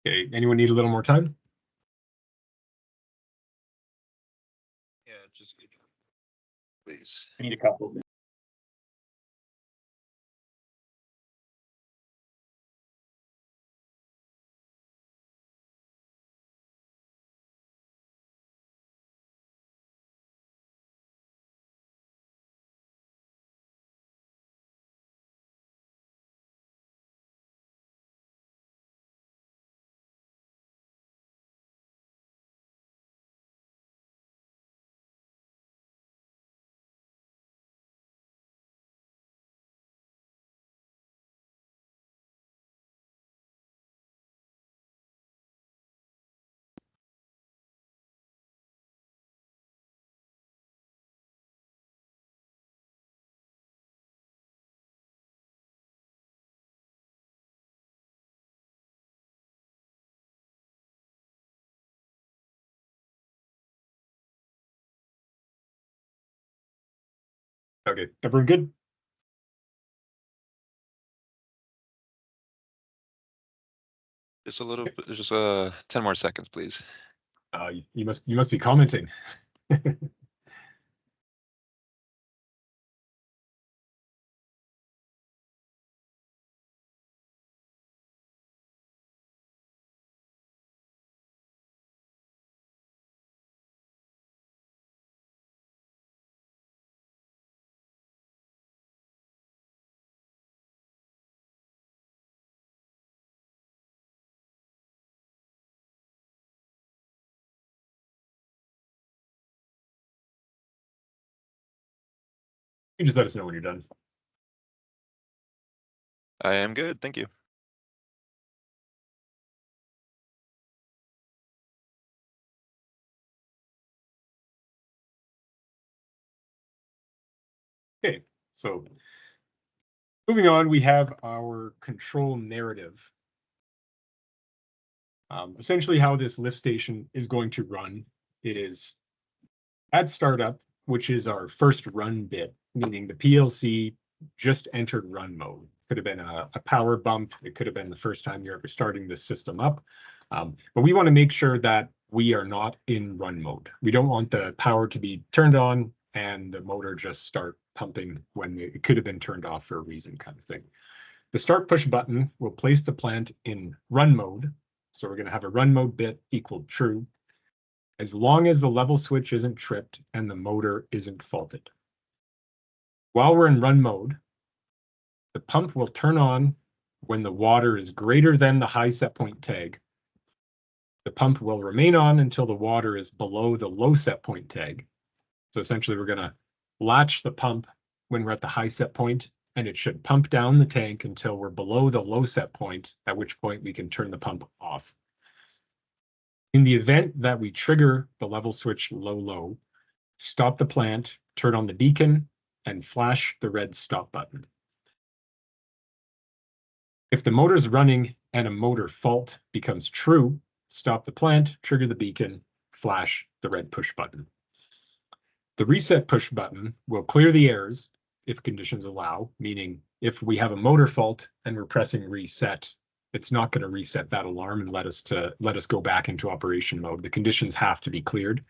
Okay, anyone need a little more time? Yeah, just please. I need a couple. Okay, everyone good? Just a little, just 10 more seconds, please. You must be commenting. You just let us know when you're done. I am good, thank you. Okay, so moving on, we have our control narrative. Essentially how this lift station is going to run, it is at startup, which is our first run bit, meaning the PLC just entered run mode. Could have been a power bump. It could have been the first time you're ever starting this system up. But we want to make sure that we are not in run mode. We don't want the power to be turned on and the motor just start pumping when it could have been turned off for a reason, kind of thing. The start push button will place the plant in run mode. So we're going to have a run mode bit equal true, as long as the level switch isn't tripped and the motor isn't faulted. While we're in run mode, the pump will turn on when the water is greater than the high set point tag. The pump will remain on until the water is below the low set point tag. So essentially, we're going to latch the pump when we're at the high set point, and it should pump down the tank until we're below the low set point, at which point we can turn the pump off. In the event that we trigger the level switch low, stop the plant, turn on the beacon, and flash the red stop button. If the motor's running and a motor fault becomes true, stop the plant, trigger the beacon, flash the red push button. The reset push button will clear the errors if conditions allow, meaning if we have a motor fault and we're pressing reset, it's not going to reset that alarm and let us go back into operation mode. The conditions have to be cleared.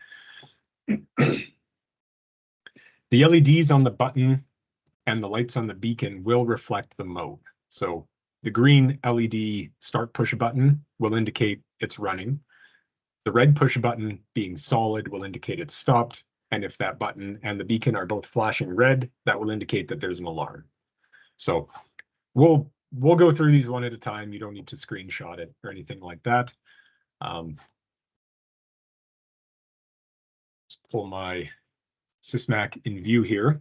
The LEDs on the button and the lights on the beacon will reflect the mode. So the green LED start push button will indicate it's running. The red push button, being solid, will indicate it's stopped. And if that button and the beacon are both flashing red, that will indicate that there's an alarm. So we'll go through these one at a time. You don't need to screenshot it or anything like that. Let's pull my Sysmac in view here.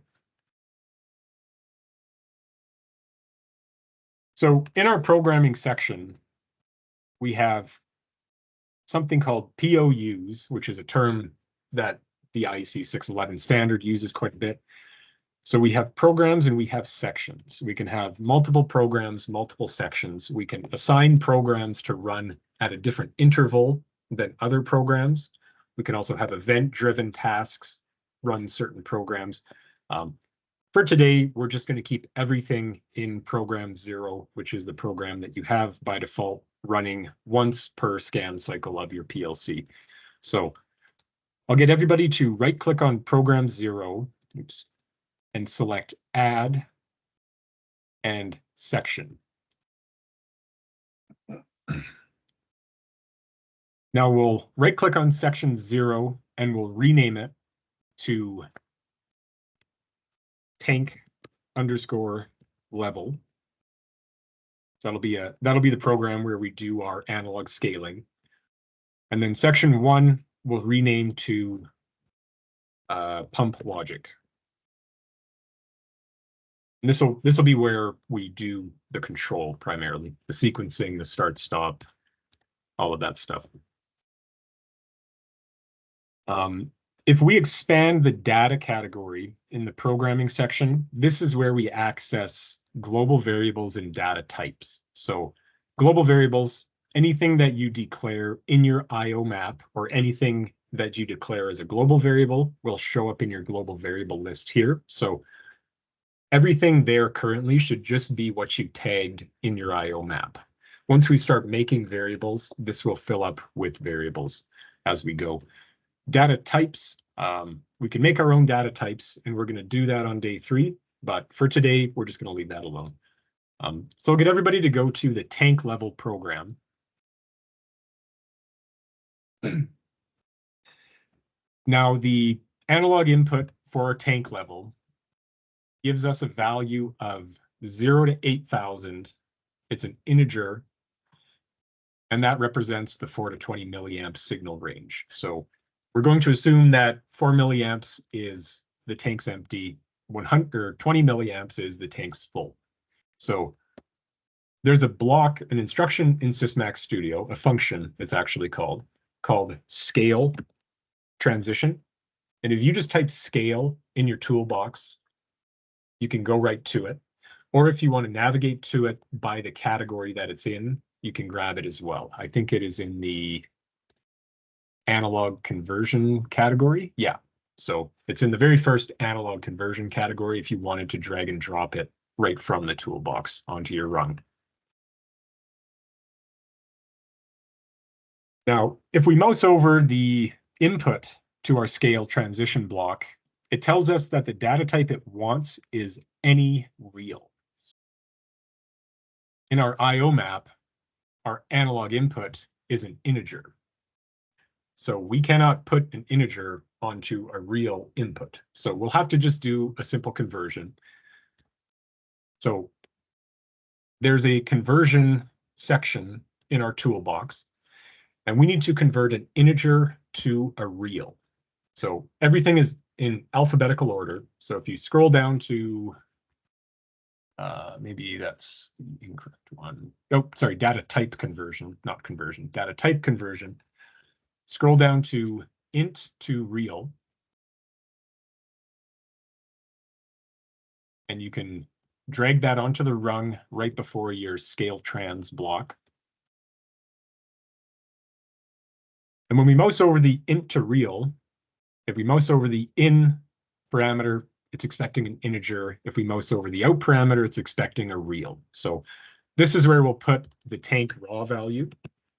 So in our programming section, we have something called POUs, which is a term that the IEC 611 standard uses quite a bit. So we have programs and we have sections. We can have multiple programs, multiple sections. We can assign programs to run at a different interval than other programs. We can also have event-driven tasks run certain programs. For today, we're just going to keep everything in program 0, which is the program that you have by default running once per scan cycle of your PLC. So I'll get everybody to right-click on program 0 and select Add and Section. Now we'll right-click on section 0 and we'll rename it to tank_level. So that'll be the program where we do our analog scaling. And then section 1 we'll rename to pump logic. And this will be where we do the control primarily, the sequencing, the start stop, all of that stuff. If we expand the data category in the programming section, this is where we access global variables and data types. So global variables, anything that you declare in your IO map or anything that you declare as a global variable will show up in your global variable list here. So everything there currently should just be what you tagged in your IO map. Once we start making variables, this will fill up with variables as we go. Data types, we can make our own data types, and we're going to do that on day 3. But for today, we're just going to leave that alone. So I'll get everybody to go to the tank level program. Now, the analog input for our tank level gives us a value of 0 to 8,000. It's an integer, and that represents the 4 to 20 milliamp signal range. So we're going to assume that 4 milliamps is the tank's empty, 20 milliamps is the tank's full. So there's a block, an instruction in Sysmac Studio, a function it's actually called scale transition. And if you just type scale in your toolbox, you can go right to it. Or if you want to navigate to it by the category that it's in, you can grab it as well. I think it is in the analog conversion category. Yeah, so it's in the very first analog conversion category if you wanted to drag and drop it right from the toolbox onto your rung. Now, if we mouse over the input to our scale transition block, it tells us that the data type it wants is any real. In our I/O map, our analog input is an integer. So we cannot put an integer onto a real input. So we'll have to just do a simple conversion. So there's a conversion section in our toolbox, and we need to convert an integer to a real. So everything is in alphabetical order. So if you scroll down to, maybe that's the incorrect one. Oh, sorry, data type conversion, not conversion, data type conversion. Scroll down to int to real. And you can drag that onto the rung right before your scale trans block. And when we mouse over the int to real, if we mouse over the in parameter, it's expecting an integer. If we mouse over the out parameter, it's expecting a real. So this is where we'll put the tank raw value.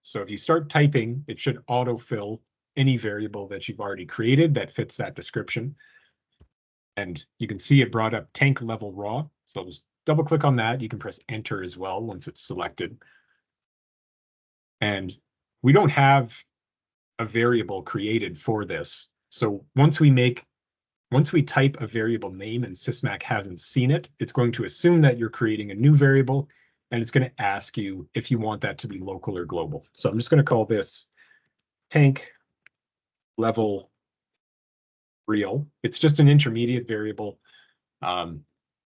So if you start typing, it should autofill any variable that you've already created that fits that description. And you can see it brought up tank level raw. So I'll just double click on that. You can press enter as well once it's selected. And we don't have a variable created for this. So once we type a variable name and Sysmac hasn't seen it, it's going to assume that you're creating a new variable, and it's going to ask you if you want that to be local or global. So I'm just going to call this tank level real. It's just an intermediate variable.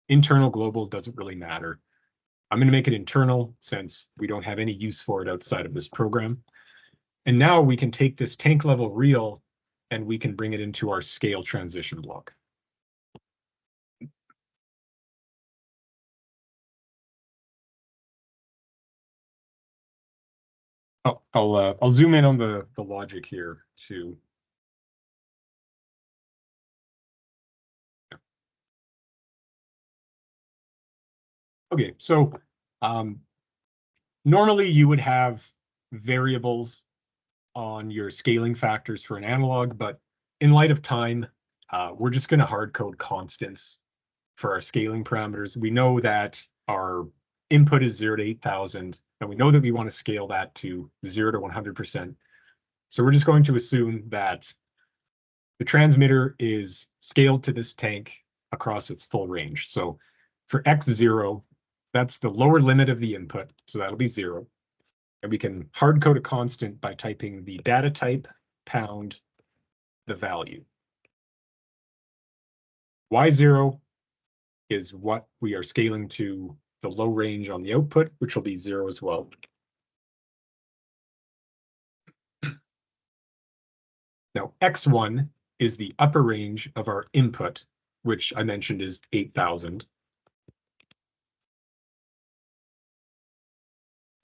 Internal, global doesn't really matter. I'm going to make it internal since we don't have any use for it outside of this program. And now we can take this tank level real and we can bring it into our scale transition block. Oh, I'll zoom in on the logic here too. Okay, so normally you would have variables on your scaling factors for an analog, but in light of time, we're just going to hard code constants for our scaling parameters. We know that our input is 0 to 8,000, and we know that we want to scale that to 0 to 100%. So we're just going to assume that the transmitter is scaled to this tank across its full range. So for x0, that's the lower limit of the input, so that'll be 0. And we can hard code a constant by typing the data type pound the value. Y0 is what we are scaling to the low range on the output, which will be 0 as well. Now, x1 is the upper range of our input, which I mentioned is 8,000.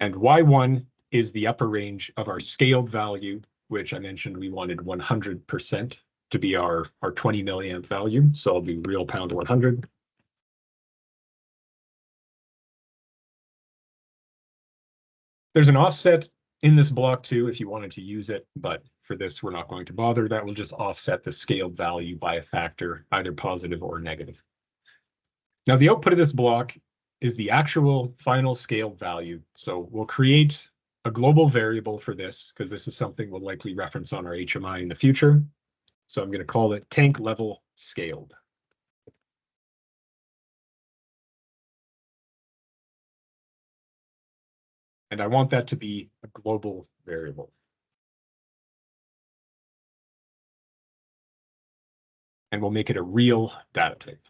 And y1 is the upper range of our scaled value, which I mentioned we wanted 100% to be our 20 milliamp value. So I'll do real pound 100. There's an offset in this block too, if you wanted to use it, but for this, we're not going to bother. That will just offset the scaled value by a factor, either positive or negative. Now, the output of this block is the actual final scaled value. So we'll create a global variable for this, because this is something we'll likely reference on our HMI in the future. So I'm going to call it tank level scaled. And I want that to be a global variable. And we'll make it a real data type,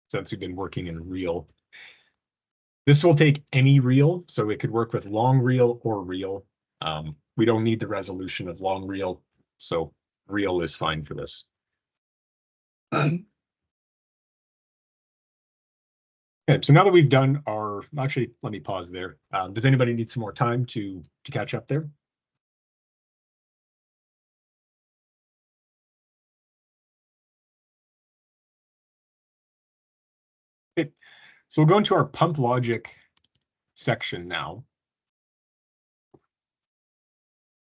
since we've been working in real. This will take any real, so it could work with long real or real. We don't need the resolution of long real, so real is fine for this. Okay, so now that we've done our, actually, let me pause there. Does anybody need some more time to catch up there? Okay, so we'll go into our pump logic section now.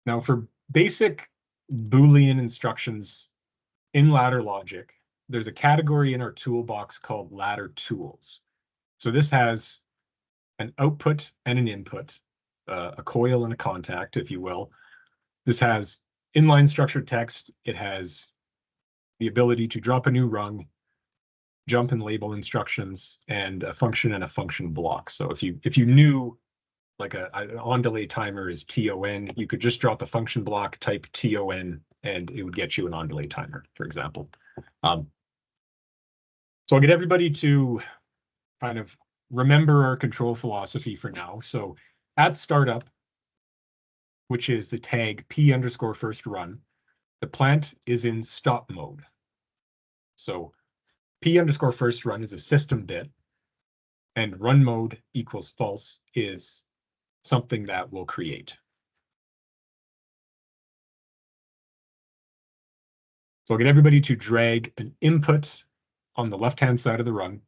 Now for basic Boolean instructions in ladder logic, there's a category in our toolbox called ladder tools. So this has an output and an input, a coil and a contact, if you will. This has inline structured text. It has the ability to drop a new rung, jump and label instructions, and a function block. So if you knew like an on delay timer is TON, you could just drop a function block, type TON, and it would get you an on delay timer, for example. So I'll get everybody to kind of remember our control philosophy for now. So at startup, which is the tag P_first run, the plant is in stop mode. So P_first run is a system bit, and run mode equals false is something that will create. So I'll get everybody to drag an input on the left-hand side of the rung.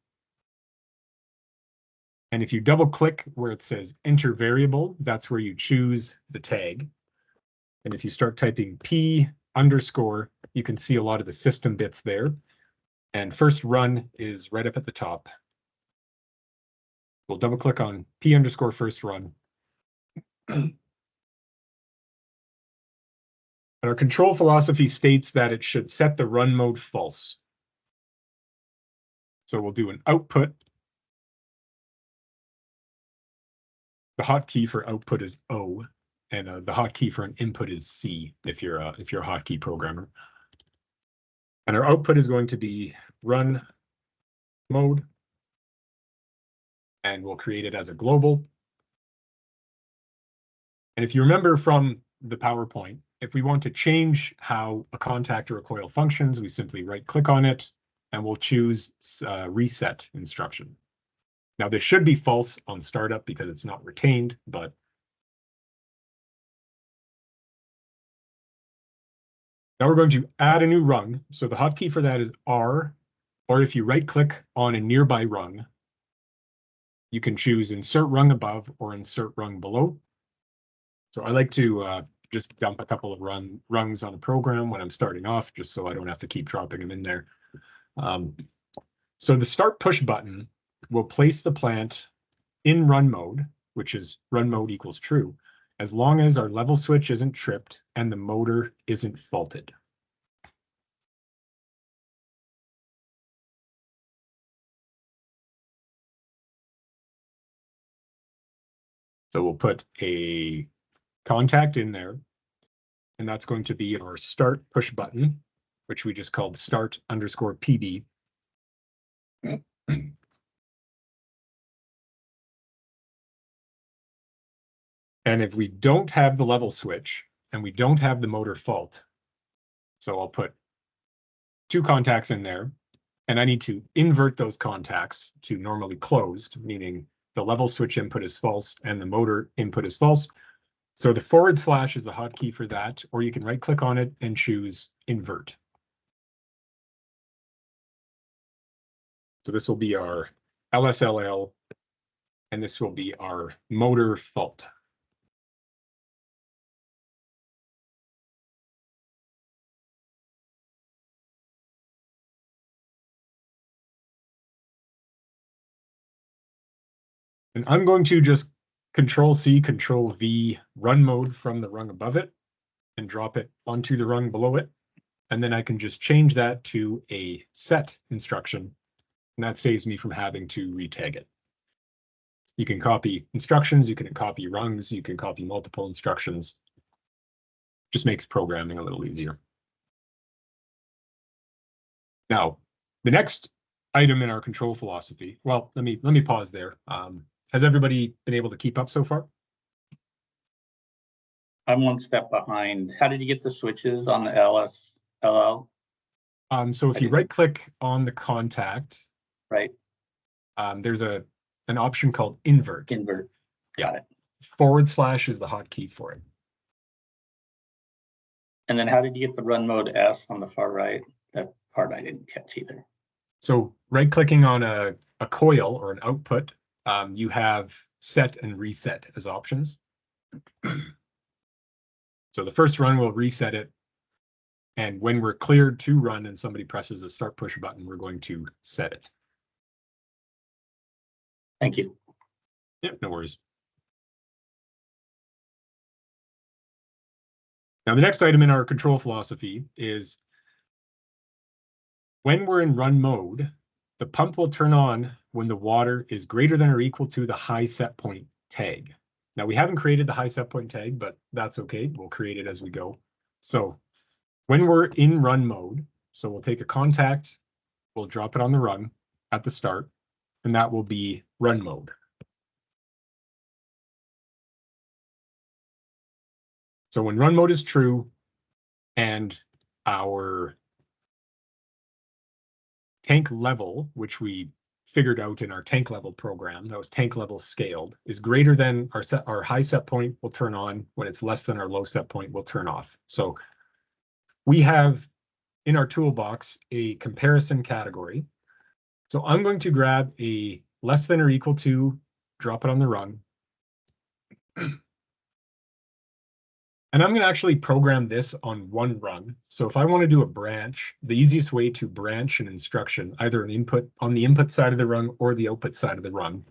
And if you double click where it says enter variable, that's where you choose the tag. And if you start typing P_, you can see a lot of the system bits there. And first run is right up at the top. We'll double click on P_first run. And our control philosophy states that it should set the run mode false. So we'll do an output. The hotkey for output is O, and the hotkey for an input is C if you're a hotkey programmer. And our output is going to be run mode, and we'll create it as a global. And if you remember from the PowerPoint, if we want to change how a contact or a coil functions, we simply right-click on it, and we'll choose reset instruction. Now, this should be false on startup because it's not retained, but now we're going to add a new rung. So the hotkey for that is R, or if you right-click on a nearby rung, you can choose insert rung above or insert rung below. So I like to just dump a couple of rungs on a program when I'm starting off, just so I don't have to keep dropping them in there. So the start push button will place the plant in run mode, which is run mode equals true, as long as our level switch isn't tripped and the motor isn't faulted. So we'll put a contact in there, and that's going to be our start push button, which we just called start_PB. And if we don't have the level switch and we don't have the motor fault, so I'll put two contacts in there, and I need to invert those contacts to normally closed, meaning the level switch input is false and the motor input is false. So the / is the hotkey for that, or you can right-click on it and choose invert. So this will be our LSLL, and this will be our motor fault. And I'm going to just Control-C, Control-V run mode from the rung above it and drop it onto the rung below it. And then I can just change that to a set instruction, and that saves me from having to retag it. You can copy instructions, you can copy rungs, you can copy multiple instructions. Just makes programming a little easier. Now, the next item in our control philosophy, well, let me pause there. Has everybody been able to keep up so far? I'm one step behind. How did you get the switches on the LSLL? So if you right-click on the contact, Right. There's an option called invert. Invert. Got it. / is the hotkey for it. And then how did you get the run mode S on the far right? That part I didn't catch either. So right-clicking on a coil or an output, you have set and reset as options. So So the first run will reset it. And when we're cleared to run and somebody presses the start push button, we're going to set it. Thank you. Yep, no worries. Now, the next item in our control philosophy is when we're in run mode, the pump will turn on when the water is greater than or equal to the high set point tag. Now, we haven't created the high set point tag, but that's okay. We'll create it as we go. So when we're in run mode, so we'll take a contact, we'll drop it on the run at the start, and that will be run mode. So when run mode is true and our tank level, which we figured out in our tank level program, that was tank level scaled, is greater than our high set point will turn on. When it's less than our low set point will turn off. So we have in our toolbox a comparison category. So I'm going to grab a less than or equal to, drop it on the run. And I'm going to actually program this on one run. So if I want to do a branch, the easiest way to branch an instruction, either an input on the input side of the run or the output side of the run,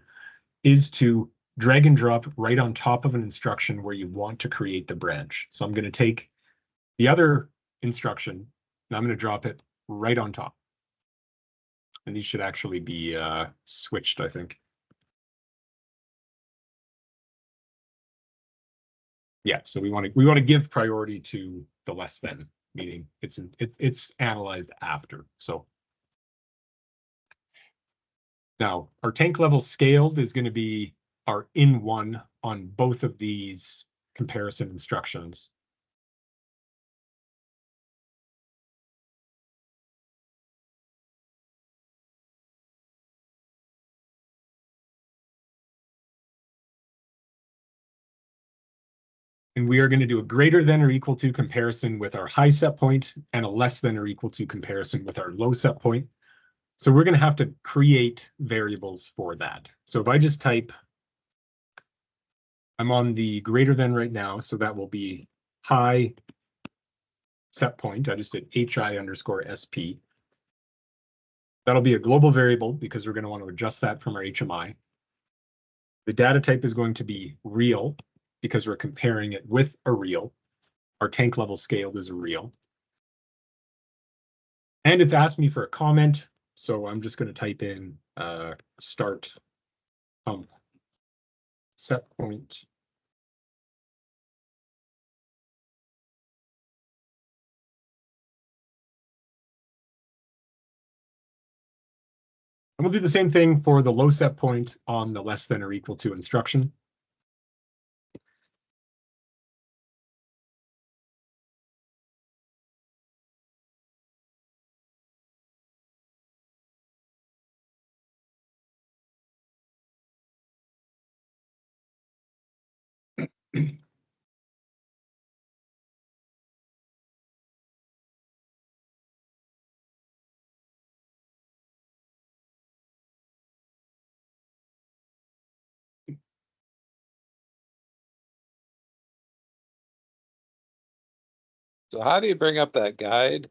is to drag and drop right on top of an instruction where you want to create the branch. So I'm going to take the other instruction and I'm going to drop it right on top. And these should actually be switched, I think. Yeah, so we want to give priority to the less than, meaning it's analyzed after. So now our tank level scaled is going to be our in one on both of these comparison instructions. And we are going to do a greater than or equal to comparison with our high set point and a less than or equal to comparison with our low set point. So we're going to have to create variables for that. So if I just type, I'm on the greater than right now, so that will be high set point. I just did HI_SP. That'll be a global variable because we're going to want to adjust that from our HMI. The data type is going to be real because we're comparing it with a real. Our tank level scaled is a real. And it's asked me for a comment, so I'm just going to type in start pump set point. And we'll do the same thing for the low set point on the less than or equal to instruction. So how do you bring up that guide?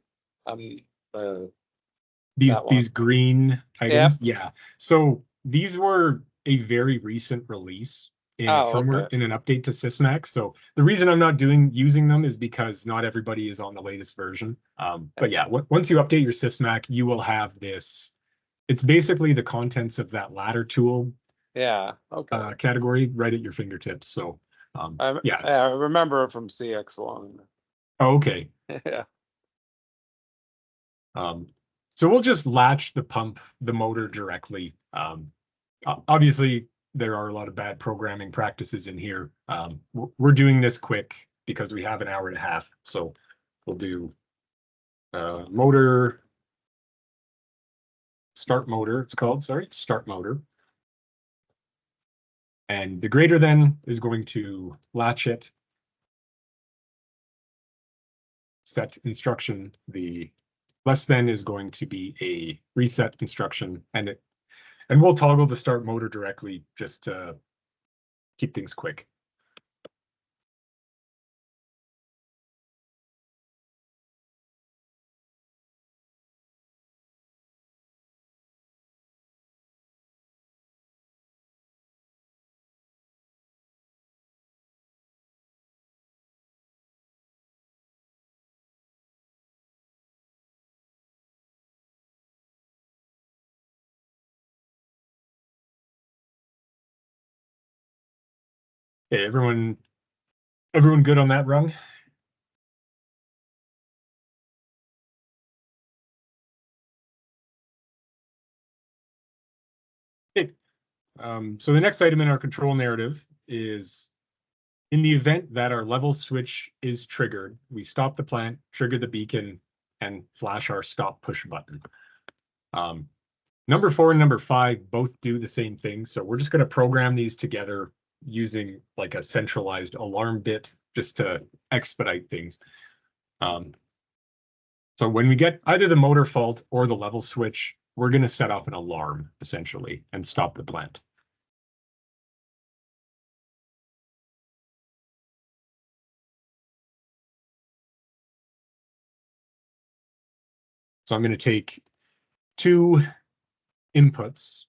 These green items, yeah. So these were a very recent release in a firmware, in an update to Sysmac. So the reason I'm not using them is because not everybody is on the latest version. But yeah, once you update your Sysmac, you will have this. It's basically the contents of that ladder tool category right at your fingertips. So yeah, I remember it from CX1. Oh, okay. Yeah. So we'll just latch the motor directly. Obviously, there are a lot of bad programming practices in here. We're doing this quick because we have an hour and a half. So we'll do motor, start motor, it's called, sorry, start motor. And the greater than is going to latch it. Set instruction, the less than is going to be a reset instruction, and we'll toggle the start motor directly just to keep things quick. Okay, everyone good on that rung? Okay. So the next item in our control narrative is in the event that our level switch is triggered, we stop the plant, trigger the beacon, and flash our stop push button. Number 4 and number 5 both do the same thing. So we're just going to program these together using like a centralized alarm bit just to expedite things. So when we get either the motor fault or the level switch, we're going to set off an alarm essentially and stop the plant. So I'm going to take 2 inputs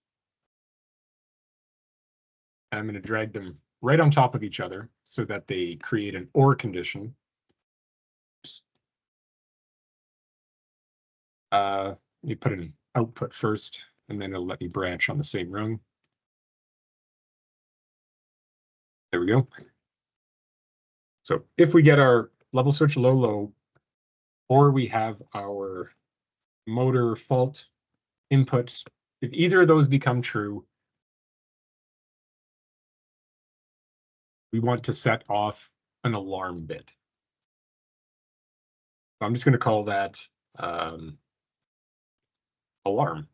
and I'm going to drag them right on top of each other so that they create an OR condition. Let me put an output first, and then it'll let me branch on the same rung. There we go. So if we get our level switch low, or we have our motor fault input, if either of those become true, we want to set off an alarm bit. I'm just going to call that alarm.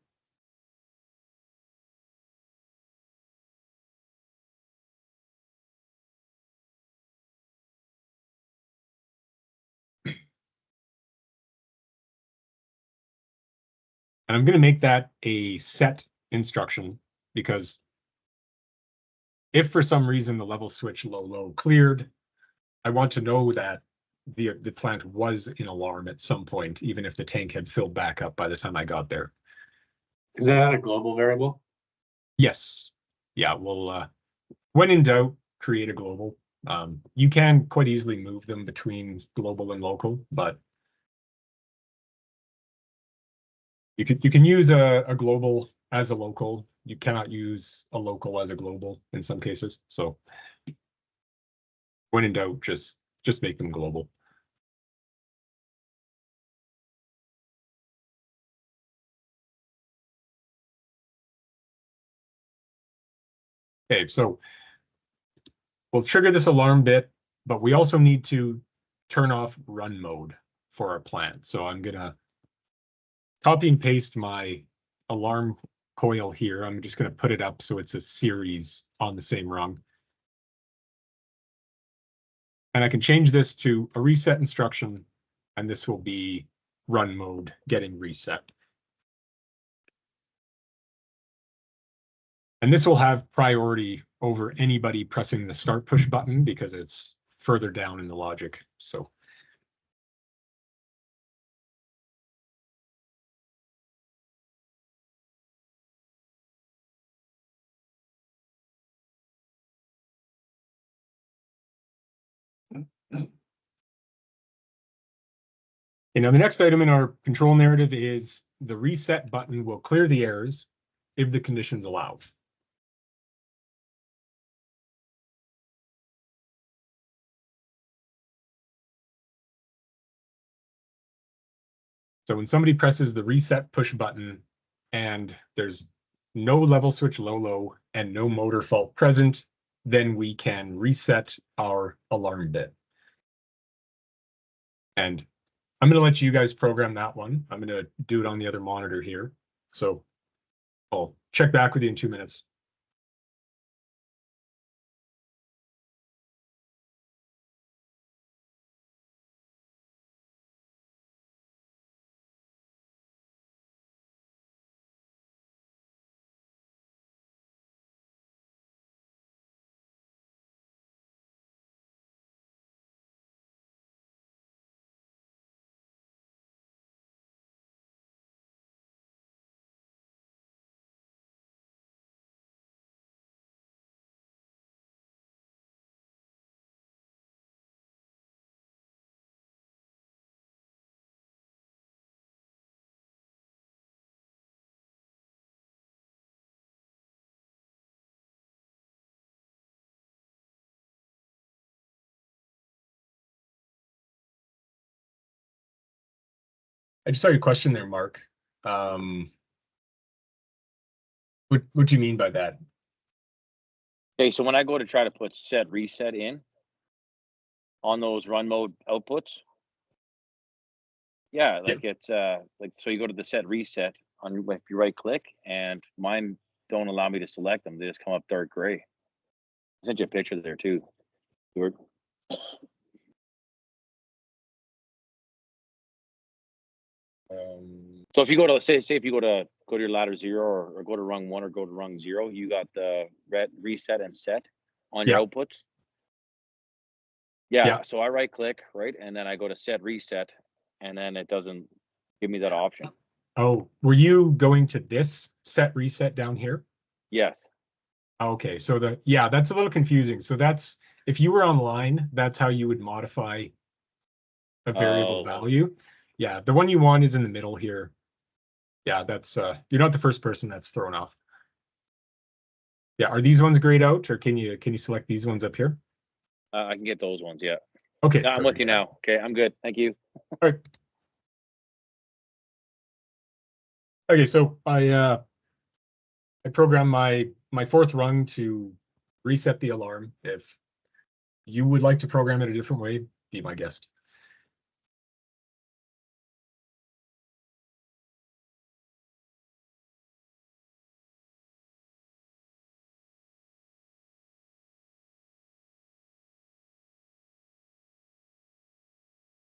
And I'm going to make that a set instruction because if for some reason the level switch low cleared, I want to know that the plant was in alarm at some point, even if the tank had filled back up by the time I got there. Is that a global variable? Yes. Yeah, well, when in doubt, create a global. You can quite easily move them between global and local, but you can use a global as a local. You cannot use a local as a global in some cases. So when in doubt, just make them global. Okay, so we'll trigger this alarm bit, but we also need to turn off run mode for our plant. So I'm gonna copy and paste my alarm coil here. I'm just gonna put it up so it's a series on the same rung. And I can change this to a reset instruction, and this will be run mode getting reset. And this will have priority over anybody pressing the start push button because it's further down in the logic. So the next item in our control narrative is the reset button will clear the errors if the conditions allow. So when somebody presses the reset push button and there's no level switch low and no motor fault present, then we can reset our alarm bit. And I'm going to let you guys program that one. I'm going to do it on the other monitor here. So I'll check back with you in 2 minutes. I just saw your question there, Mark. What do you mean by that? Okay, so when I go to try to put set reset in on those run mode outputs, yeah, like it's like, so you go to the set reset on if you right click, and mine don't allow me to select them. They just come up dark gray. I sent you a picture there too, Stuart. So if you go to say if you go to your ladder 0 or go to rung 1 or go to rung 0, you got the red reset and set on your outputs. Yeah, so I right click, right, and then I go to set reset, and then it doesn't give me that option. Oh, were you going to this set reset down here? Yes. Okay, so that's a little confusing. So that's, if you were online, that's how you would modify a variable value. Yeah, the one you want is in the middle here. Yeah, that's you're not the first person that's thrown off. Yeah, are these ones grayed out, or can you select these ones up here? I can get those ones, yeah. Okay, Yeah, I'm with you now. Okay, I'm good. Thank you. All right. Okay, so I programmed my fourth rung to reset the alarm. If you would like to program it a different way, be my guest.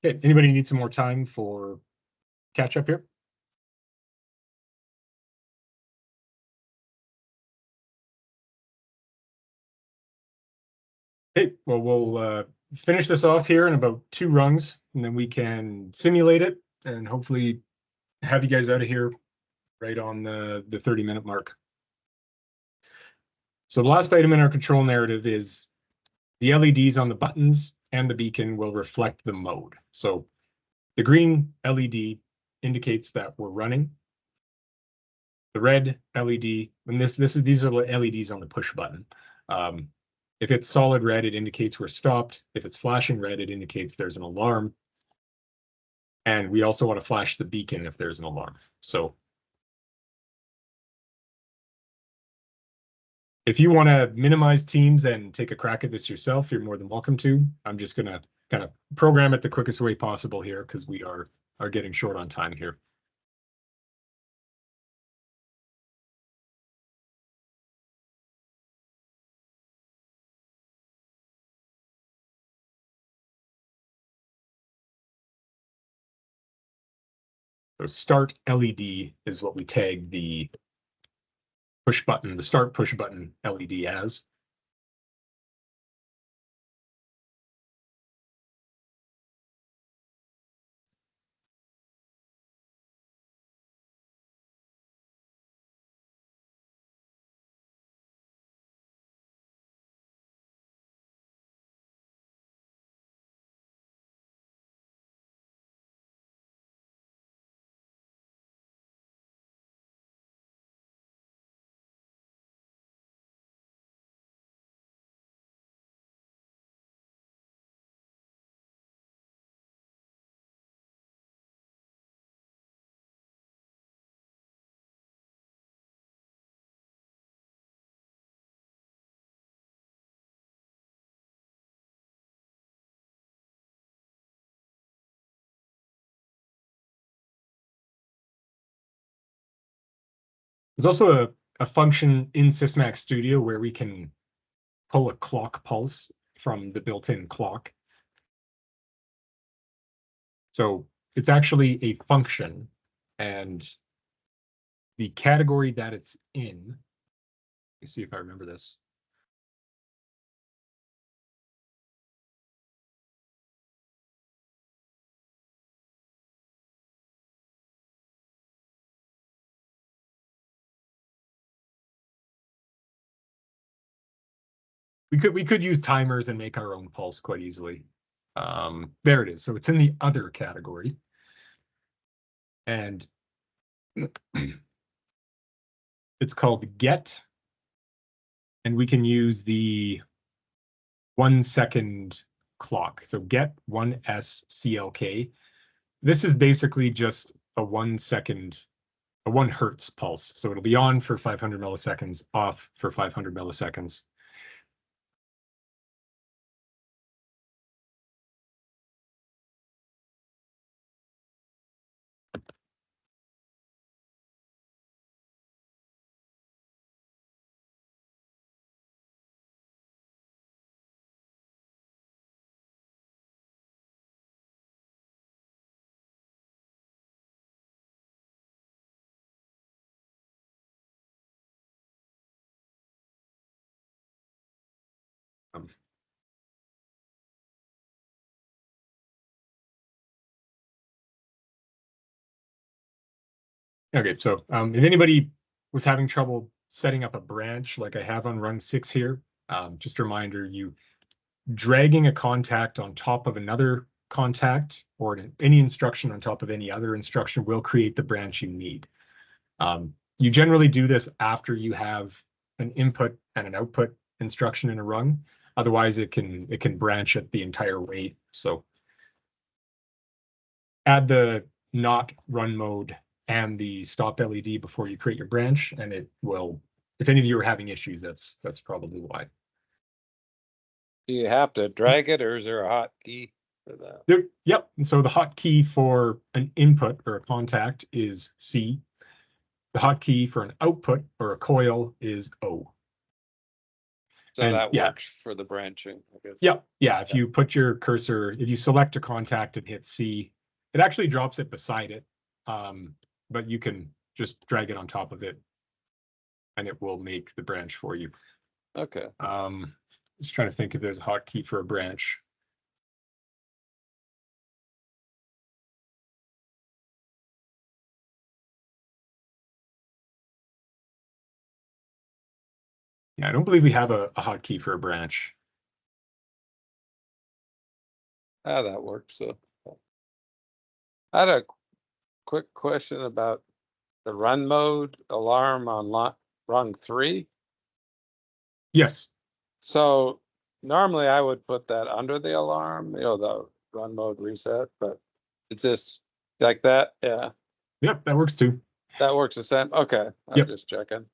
Okay, anybody need some more time for catch up here? Okay, well, we'll finish this off here in about 2 rungs, and then we can simulate it and hopefully have you guys out of here right on the 30-minute mark. So the last item in our control narrative is the LEDs on the buttons and the beacon will reflect the mode. So the green LED indicates that we're running. The red LED, and these are the LEDs on the push button. If it's solid red, it indicates we're stopped. If it's flashing red, it indicates there's an alarm. And we also want to flash the beacon if there's an alarm. So if you want to minimize teams and take a crack at this yourself, you're more than welcome to. I'm just going to kind of program it the quickest way possible here because we are getting short on time here. So start LED is what we tag the push button, the start push button LED as. There's also a function in Sysmac Studio where we can pull a clock pulse from the built-in clock. So it's actually a function, and the category that it's in, let me see if I remember this. We could use timers and make our own pulse quite easily. There it is. So it's in the other category. And it's called get. And we can use the 1 second clock. So get 1 SCLK. this is basically just a 1 second, a 1 hertz pulse. So it'll be on for 500 milliseconds, off for 500 milliseconds. Okay, so if anybody was having trouble setting up a branch like I have on rung 6 here, just a reminder, you dragging a contact on top of another contact or any instruction on top of any other instruction will create the branch you need. You generally do this after you have an input and an output instruction in a rung. Otherwise, it can branch it the entire way. So add the not run mode and the stop LED before you create your branch, and it will. If any of you are having issues, that's probably why. Do you have to drag it, or is there a hotkey for that? Yep. And so the hotkey for an input or a contact is C. The hotkey for an output or a coil is O. So And, that yeah. works for the branching, I guess. Yep. Yeah. If you put your cursor, if you select a contact and hit C, it actually drops it beside it. But you can just drag it on top of it and it will make the branch for you. Okay. Just trying to think if there's a hotkey for a branch. Yeah, I don't believe we have a hotkey for a branch. Ah, that works. So I had a quick question about the run mode alarm on rung 3. Yes. So normally I would put that under the alarm, the run mode reset, but it's just like that. Yeah, Yep, that works too. that works the same. Okay, I'm Yep. just checking.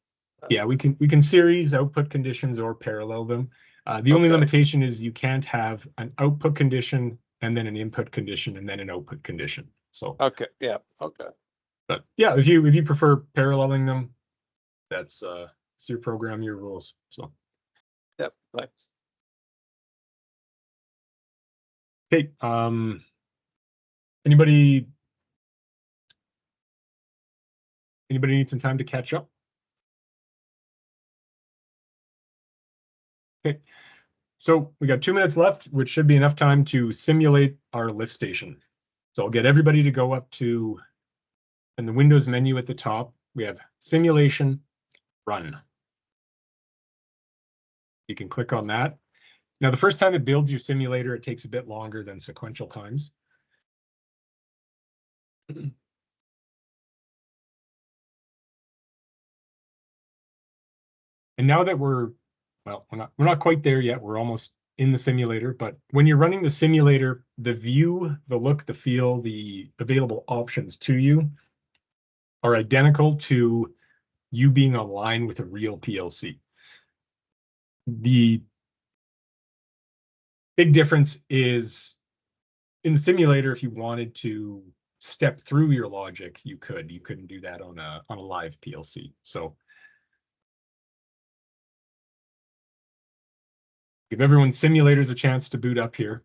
Yeah, we can series output conditions or parallel them. The only Okay. limitation is you can't have an output condition and then an input condition and then an output condition. So, Okay, yeah, okay. but yeah, if you prefer paralleling them, that's it's your program, your rules. So, Yep, thanks. okay, anybody need some time to catch up? Okay, so we got 2 minutes left, which should be enough time to simulate our lift station. So I'll get everybody to go up to, in the Windows menu at the top, we have simulation, run. You can click on that. Now, the first time it builds your simulator, it takes a bit longer than sequential times. And now that we're not quite there yet. We're almost in the simulator, but when you're running the simulator, the view, the look, the feel, the available options to you are identical to you being online with a real PLC. The big difference is in the simulator, if you wanted to step through your logic, you could. You couldn't do that on a live PLC. So give everyone's simulators a chance to boot up here.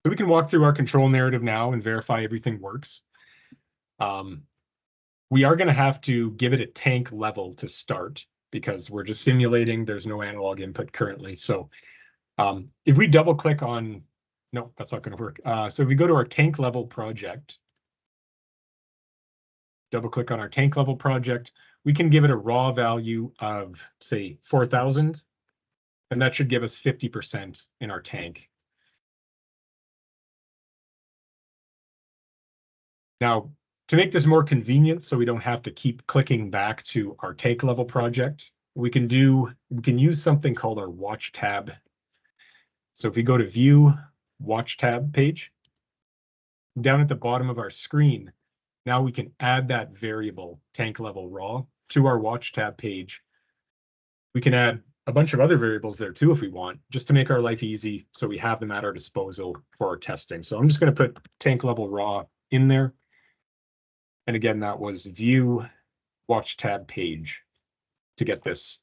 So we can walk through our control narrative now and verify everything works. We are going to have to give it a tank level to start because we're just simulating. There's no analog input currently. So if we double click on, no, that's not going to work. So if we go to our tank level project, double click on our tank level project, we can give it a raw value of, say, 4,000, and that should give us 50% in our tank. Now, to make this more convenient so we don't have to keep clicking back to our tank level project, we can use something called our watch tab. So if we go to view watch tab page, down at the bottom of our screen, now we can add that variable tank level raw to our watch tab page. We can add a bunch of other variables there too if we want, just to make our life easy so we have them at our disposal for our testing. So I'm just going to put tank level raw in there. And again, that was view watch tab page to get this.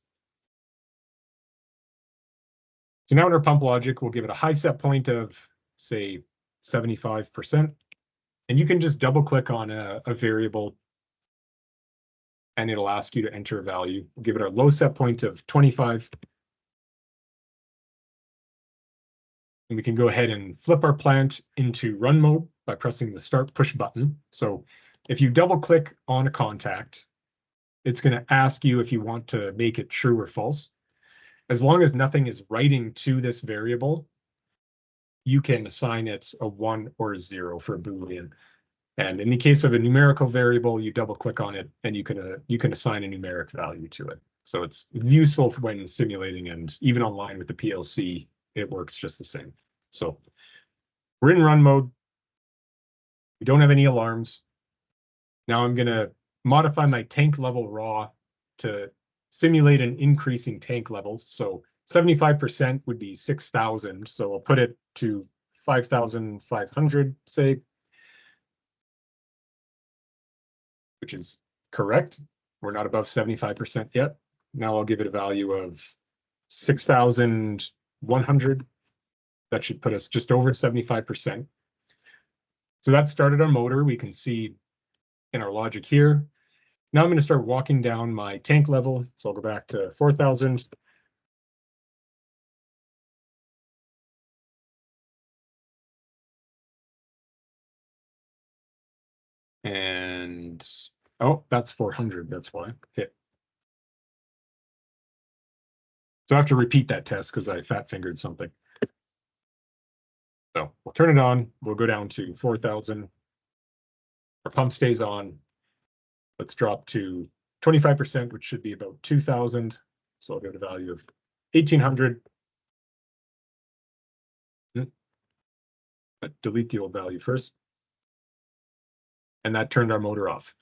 So now in our pump logic, we'll give it a high set point of, say, 75%. And you can just double click on a variable and it'll ask you to enter a value. We'll give it our low set point of 25. And we can go ahead and flip our plant into run mode by pressing the start push button. So if you double click on a contact, it's going to ask you if you want to make it true or false. As long as nothing is writing to this variable, you can assign it a 1 or a 0 for a Boolean. And in the case of a numerical variable, you double click on it and you can assign a numeric value to it. So it's useful for when simulating, and even online with the PLC, it works just the same. So we're in run mode. We don't have any alarms. Now I'm going to modify my tank level raw to simulate an increasing tank level. So 75% would be 6,000. So I'll put it to 5,500, say, which is correct. We're not above 75% yet. Now I'll give it a value of 6,100. That should put us just over 75%. So that started our motor. We can see in our logic here. Now I'm going to start walking down my tank level. So I'll go back to 4,000. And, oh, that's 400. That's why. Okay. So I have to repeat that test because I fat fingered something. So we'll turn it on. We'll go down to 4,000. Our pump stays on. Let's drop to 25%, which should be about 2,000. So I'll give it a value of 1,800. But delete the old value first. And that turned our motor off.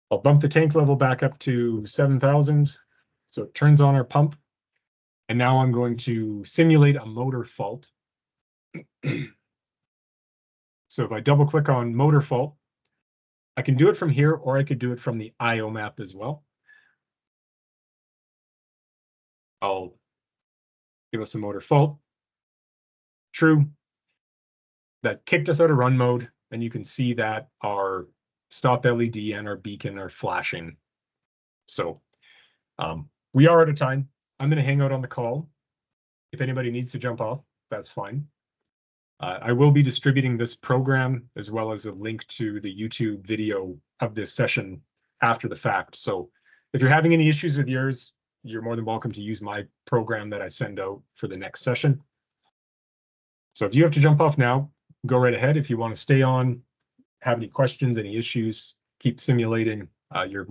I'll bump the tank level back up to 7,000. So it turns on our pump. And now I'm going to simulate a motor fault. So if I double click on motor fault, I can do it from here, or I could do it from the IO map as well. I'll give us a motor fault. True. That kicked us out of run mode, and you can see that our stop LED and our beacon are flashing. So we are out of time. I'm going to hang out on the call. If anybody needs to jump off, that's fine. I will be distributing this program as well as a link to the YouTube video of this session after the fact. So if you're having any issues with yours, you're more than welcome to use my program that I send out for the next session. So if you have to jump off now, go right ahead. If you want to stay on, have any questions, any issues, keep simulating, you're